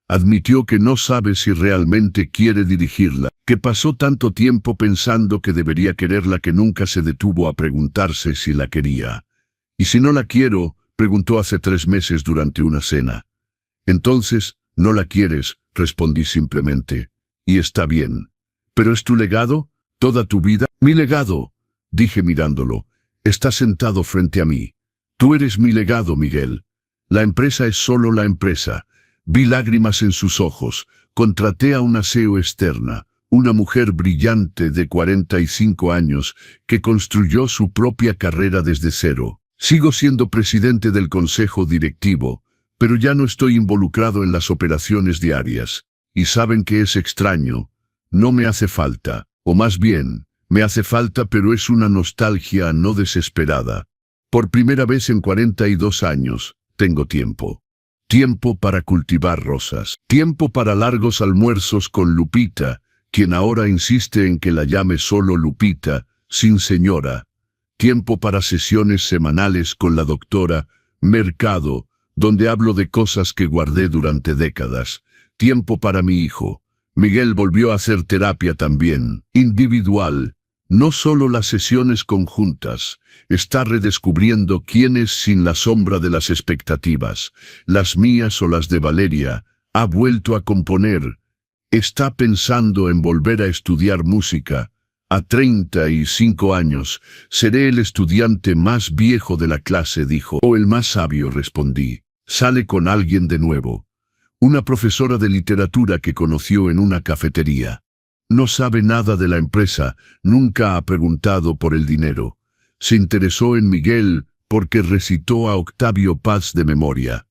Admitió que no sabe si realmente quiere dirigirla, que pasó tanto tiempo pensando que debería quererla que nunca se detuvo a preguntarse si la quería. ¿Y si no la quiero?, preguntó hace 3 meses durante una cena. Entonces, no la quieres, respondí simplemente. Y está bien. ¿Pero es tu legado? ¿Toda tu vida? Mi legado, dije mirándolo. Está sentado frente a mí. Tú eres mi legado, Miguel. La empresa es solo la empresa. Vi lágrimas en sus ojos. Contraté a una CEO externa, una mujer brillante de 45 años, que construyó su propia carrera desde cero. Sigo siendo presidente del consejo directivo, pero ya no estoy involucrado en las operaciones diarias. Y saben que es extraño. No me hace falta, o más bien, me hace falta, pero es una nostalgia no desesperada. Por primera vez en 42 años, tengo tiempo. Tiempo para cultivar rosas. Tiempo para largos almuerzos con Lupita, quien ahora insiste en que la llame solo Lupita, sin señora. Tiempo para sesiones semanales con la doctora Mercado, donde hablo de cosas que guardé durante décadas. Tiempo para mi hijo. Miguel volvió a hacer terapia también, individual. No solo las sesiones conjuntas. Está redescubriendo quién es sin la sombra de las expectativas, las mías o las de Valeria. Ha vuelto a componer. Está pensando en volver a estudiar música. A 35 años, seré el estudiante más viejo de la clase, dijo. O el más sabio, respondí. Sale con alguien de nuevo. Una profesora de literatura que conoció en una cafetería. No sabe nada de la empresa, nunca ha preguntado por el dinero. Se interesó en Miguel porque recitó a Octavio Paz de memoria.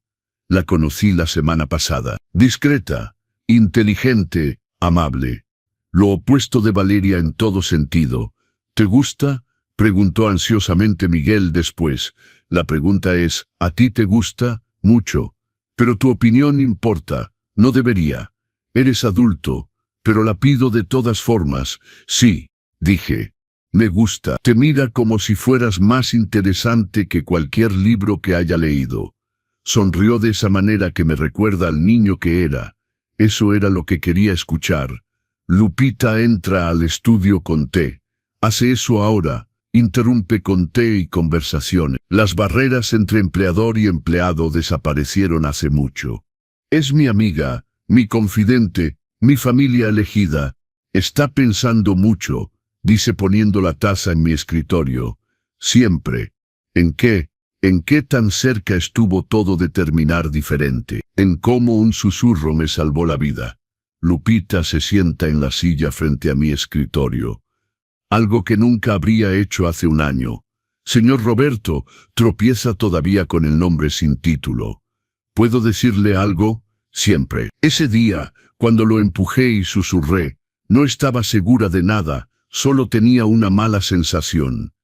La conocí la semana pasada. Discreta, inteligente, amable. Lo opuesto de Valeria en todo sentido. ¿Te gusta?, preguntó ansiosamente Miguel después. La pregunta es, ¿a ti te gusta? Mucho. Pero tu opinión importa. No debería. Eres adulto. Pero la pido de todas formas. Sí, dije. Me gusta. Te mira como si fueras más interesante que cualquier libro que haya leído. Sonrió de esa manera que me recuerda al niño que era. Eso era lo que quería escuchar. Lupita entra al estudio con té. Hace eso ahora. Interrumpe con té y conversaciones. Las barreras entre empleador y empleado desaparecieron hace mucho. Es mi amiga, mi confidente, mi familia elegida. Está pensando mucho, dice poniendo la taza en mi escritorio. Siempre. ¿En qué? ¿En qué tan cerca estuvo todo de terminar diferente? En cómo un susurro me salvó la vida. Lupita se sienta en la silla frente a mi escritorio. Algo que nunca habría hecho hace un año. Señor Roberto, tropieza todavía con el nombre sin título. ¿Puedo decirle algo? Siempre. Ese día, cuando lo empujé y susurré, no estaba segura de nada, solo tenía una mala sensación.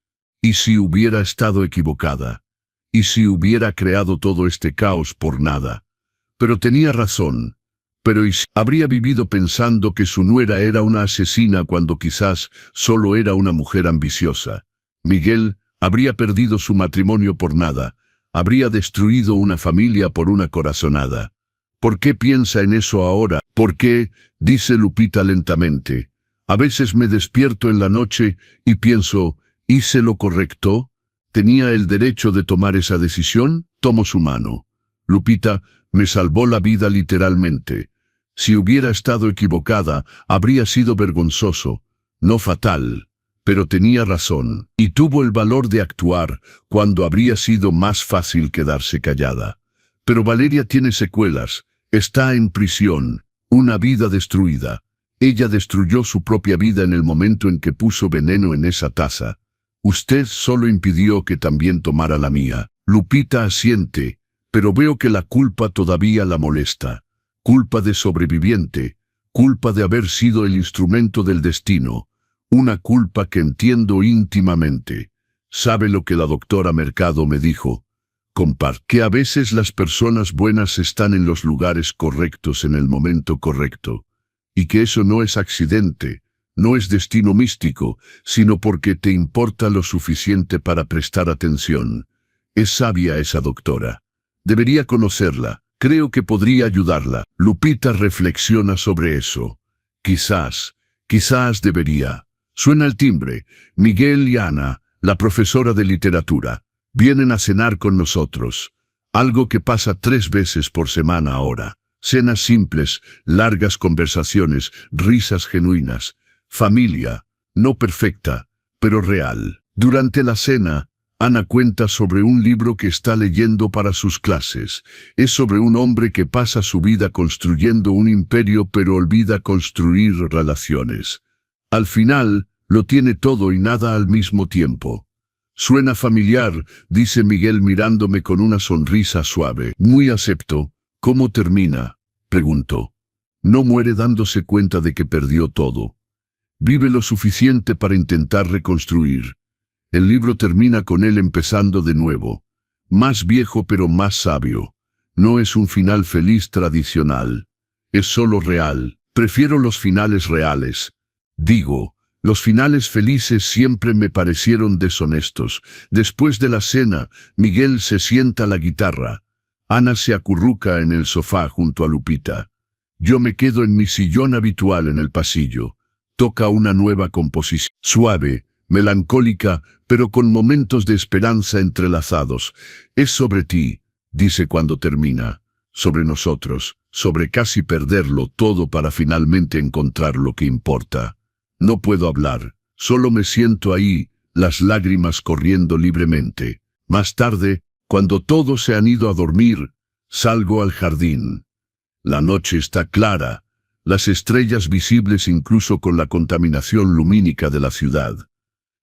¿Y si hubiera estado equivocada? ¿Y si hubiera creado todo este caos por nada? Pero tenía razón. Pero ¿y si habría vivido pensando que su nuera era una asesina cuando quizás solo era una mujer ambiciosa? Miguel habría perdido su matrimonio por nada, habría destruido una familia por una corazonada. ¿Por qué piensa en eso ahora? ¿Por qué? Dice Lupita lentamente. A veces me despierto en la noche y pienso, ¿hice lo correcto? ¿Tenía el derecho de tomar esa decisión? Tomo su mano. Lupita me salvó la vida literalmente. Si hubiera estado equivocada, habría sido vergonzoso, no fatal. Pero tenía razón, y tuvo el valor de actuar cuando habría sido más fácil quedarse callada. Pero Valeria tiene secuelas, está en prisión, una vida destruida. Ella destruyó su propia vida en el momento en que puso veneno en esa taza. Usted solo impidió que también tomara la mía. Lupita asiente, pero veo que la culpa todavía la molesta. Culpa de sobreviviente, culpa de haber sido el instrumento del destino, una culpa que entiendo íntimamente. ¿Sabe lo que la doctora Mercado me dijo? Que a veces las personas buenas están en los lugares correctos en el momento correcto, y que eso no es accidente, no es destino místico, sino porque te importa lo suficiente para prestar atención. Es sabia esa doctora. Debería conocerla. Creo que podría ayudarla. Lupita reflexiona sobre eso. Quizás debería. Suena el timbre. Miguel y Ana, la profesora de literatura, vienen a cenar con nosotros. Algo que pasa 3 veces por semana ahora. Cenas simples, largas conversaciones, risas genuinas. Familia, no perfecta, pero real. Durante la cena, Ana cuenta sobre un libro que está leyendo para sus clases. Es sobre un hombre que pasa su vida construyendo un imperio pero olvida construir relaciones. Al final, lo tiene todo y nada al mismo tiempo. Suena familiar, dice Miguel mirándome con una sonrisa suave. Muy acepto. ¿Cómo termina? Preguntó. No muere dándose cuenta de que perdió todo. Vive lo suficiente para intentar reconstruir. El libro termina con él empezando de nuevo. Más viejo pero más sabio. No es un final feliz tradicional. Es solo real. Prefiero los finales reales. Digo, los finales felices siempre me parecieron deshonestos. Después de la cena, Miguel se sienta a la guitarra. Ana se acurruca en el sofá junto a Lupita. Yo me quedo en mi sillón habitual en el pasillo. Toca una nueva composición. Suave, melancólica, pero con momentos de esperanza entrelazados. Es sobre ti, dice cuando termina. Sobre nosotros, sobre casi perderlo todo para finalmente encontrar lo que importa. No puedo hablar, solo me siento ahí, las lágrimas corriendo libremente. Más tarde, cuando todos se han ido a dormir, salgo al jardín. La noche está clara, las estrellas visibles incluso con la contaminación lumínica de la ciudad.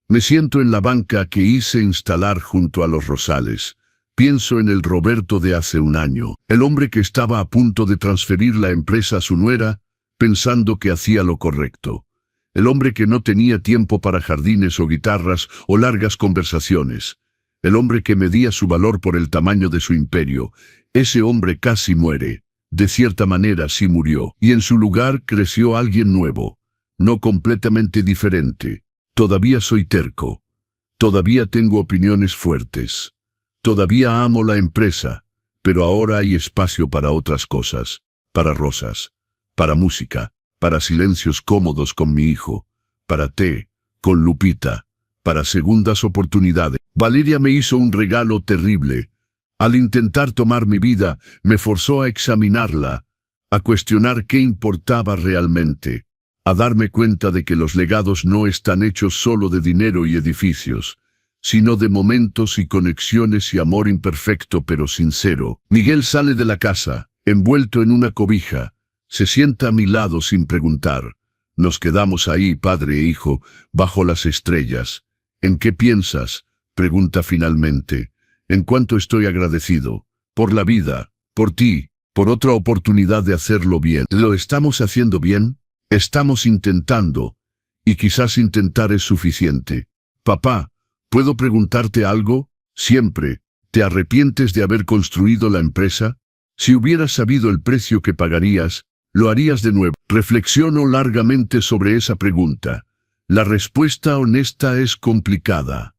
Me siento en la banca que hice instalar junto a los rosales. Pienso en el Roberto de hace un año, el hombre que estaba a punto de transferir la empresa a su nuera, pensando que hacía lo correcto. El hombre que no tenía tiempo para jardines o guitarras o largas conversaciones. El hombre que medía su valor por el tamaño de su imperio. Ese hombre casi muere. De cierta manera sí murió. Y en su lugar creció alguien nuevo. No completamente diferente. Todavía soy terco. Todavía tengo opiniones fuertes. Todavía amo la empresa. Pero ahora hay espacio para otras cosas. Para rosas. Para música. Para silencios cómodos con mi hijo. Para té. Con Lupita. Para segundas oportunidades. Valeria me hizo un regalo terrible. Al intentar tomar mi vida, me forzó a examinarla, a cuestionar qué importaba realmente, a darme cuenta de que los legados no están hechos solo de dinero y edificios, sino de momentos y conexiones y amor imperfecto pero sincero. Miguel sale de la casa, envuelto en una cobija, se sienta a mi lado sin preguntar. Nos quedamos ahí, padre e hijo, bajo las estrellas. ¿En qué piensas?, pregunta finalmente. En cuanto estoy agradecido, por la vida, por ti, por otra oportunidad de hacerlo bien. ¿Lo estamos haciendo bien? Estamos intentando, y quizás intentar es suficiente. Papá, ¿puedo preguntarte algo? Siempre, ¿te arrepientes de haber construido la empresa? Si hubieras sabido el precio que pagarías, ¿lo harías de nuevo? Reflexiono largamente sobre esa pregunta. La respuesta honesta es complicada.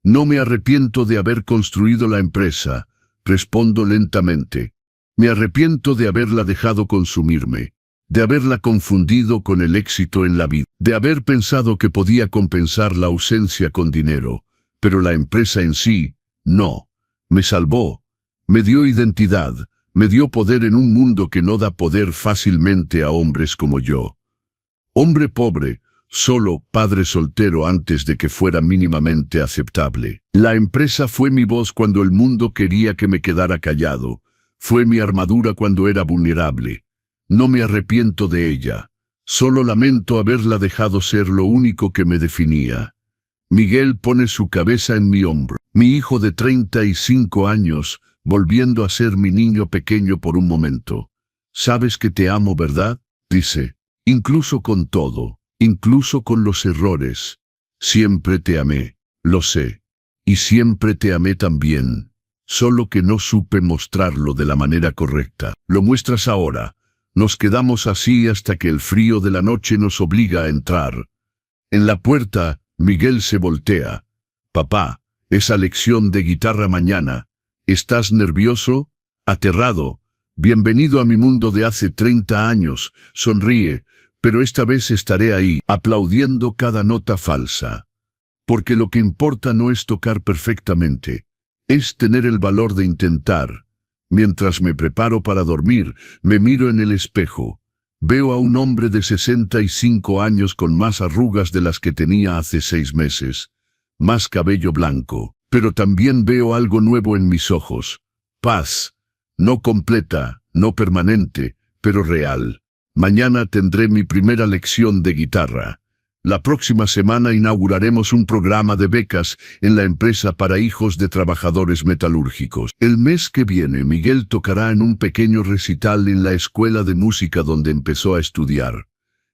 No me arrepiento de haber construido la empresa, respondo lentamente. Me arrepiento de haberla dejado consumirme, de haberla confundido con el éxito en la vida, de haber pensado que podía compensar la ausencia con dinero, pero la empresa en sí, no. Me salvó, me dio identidad, me dio poder en un mundo que no da poder fácilmente a hombres como yo. Hombre pobre, solo, padre soltero antes de que fuera mínimamente aceptable. La empresa fue mi voz cuando el mundo quería que me quedara callado. Fue mi armadura cuando era vulnerable. No me arrepiento de ella. Solo lamento haberla dejado ser lo único que me definía. Miguel pone su cabeza en mi hombro. Mi hijo de 35 años, volviendo a ser mi niño pequeño por un momento. «Sabes que te amo, ¿verdad?», dice. «Incluso con todo. Incluso con los errores. Siempre te amé, lo sé. Y siempre te amé también. Solo que no supe mostrarlo de la manera correcta. Lo muestras ahora. Nos quedamos así hasta que el frío de la noche nos obliga a entrar. En la puerta, Miguel se voltea. Papá, esa lección de guitarra mañana. ¿Estás nervioso? ¿Aterrado? Bienvenido a mi mundo de hace 30 años. Sonríe. Pero esta vez estaré ahí, aplaudiendo cada nota falsa. Porque lo que importa no es tocar perfectamente, es tener el valor de intentar. Mientras me preparo para dormir, me miro en el espejo. Veo a un hombre de 65 años con más arrugas de las que tenía hace 6 meses. Más cabello blanco. Pero también veo algo nuevo en mis ojos. Paz. No completa, no permanente, pero real. Mañana tendré mi primera lección de guitarra. La próxima semana inauguraremos un programa de becas en la empresa para hijos de trabajadores metalúrgicos. El mes que viene, Miguel tocará en un pequeño recital en la escuela de música donde empezó a estudiar.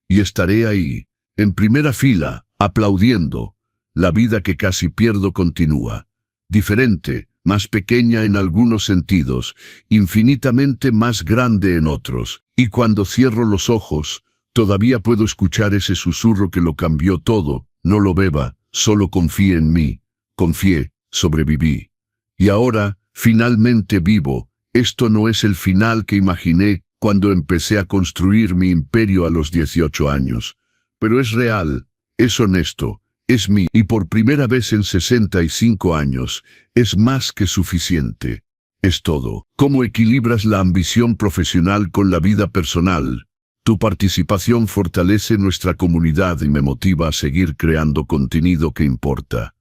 Y estaré ahí, en primera fila, aplaudiendo. La vida que casi pierdo continúa. Diferente, más pequeña en algunos sentidos, infinitamente más grande en otros. Y cuando cierro los ojos, todavía puedo escuchar ese susurro que lo cambió todo. No lo beba, solo confíe en mí. Confié, sobreviví. Y ahora, finalmente vivo. Esto no es el final que imaginé cuando empecé a construir mi imperio a los 18 años. Pero es real, es honesto, es mío. Y por primera vez en 65 años, es más que suficiente. Es todo. ¿Cómo equilibras la ambición profesional con la vida personal? Tu participación fortalece nuestra comunidad y me motiva a seguir creando contenido que importa.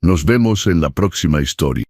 Nos vemos en la próxima historia.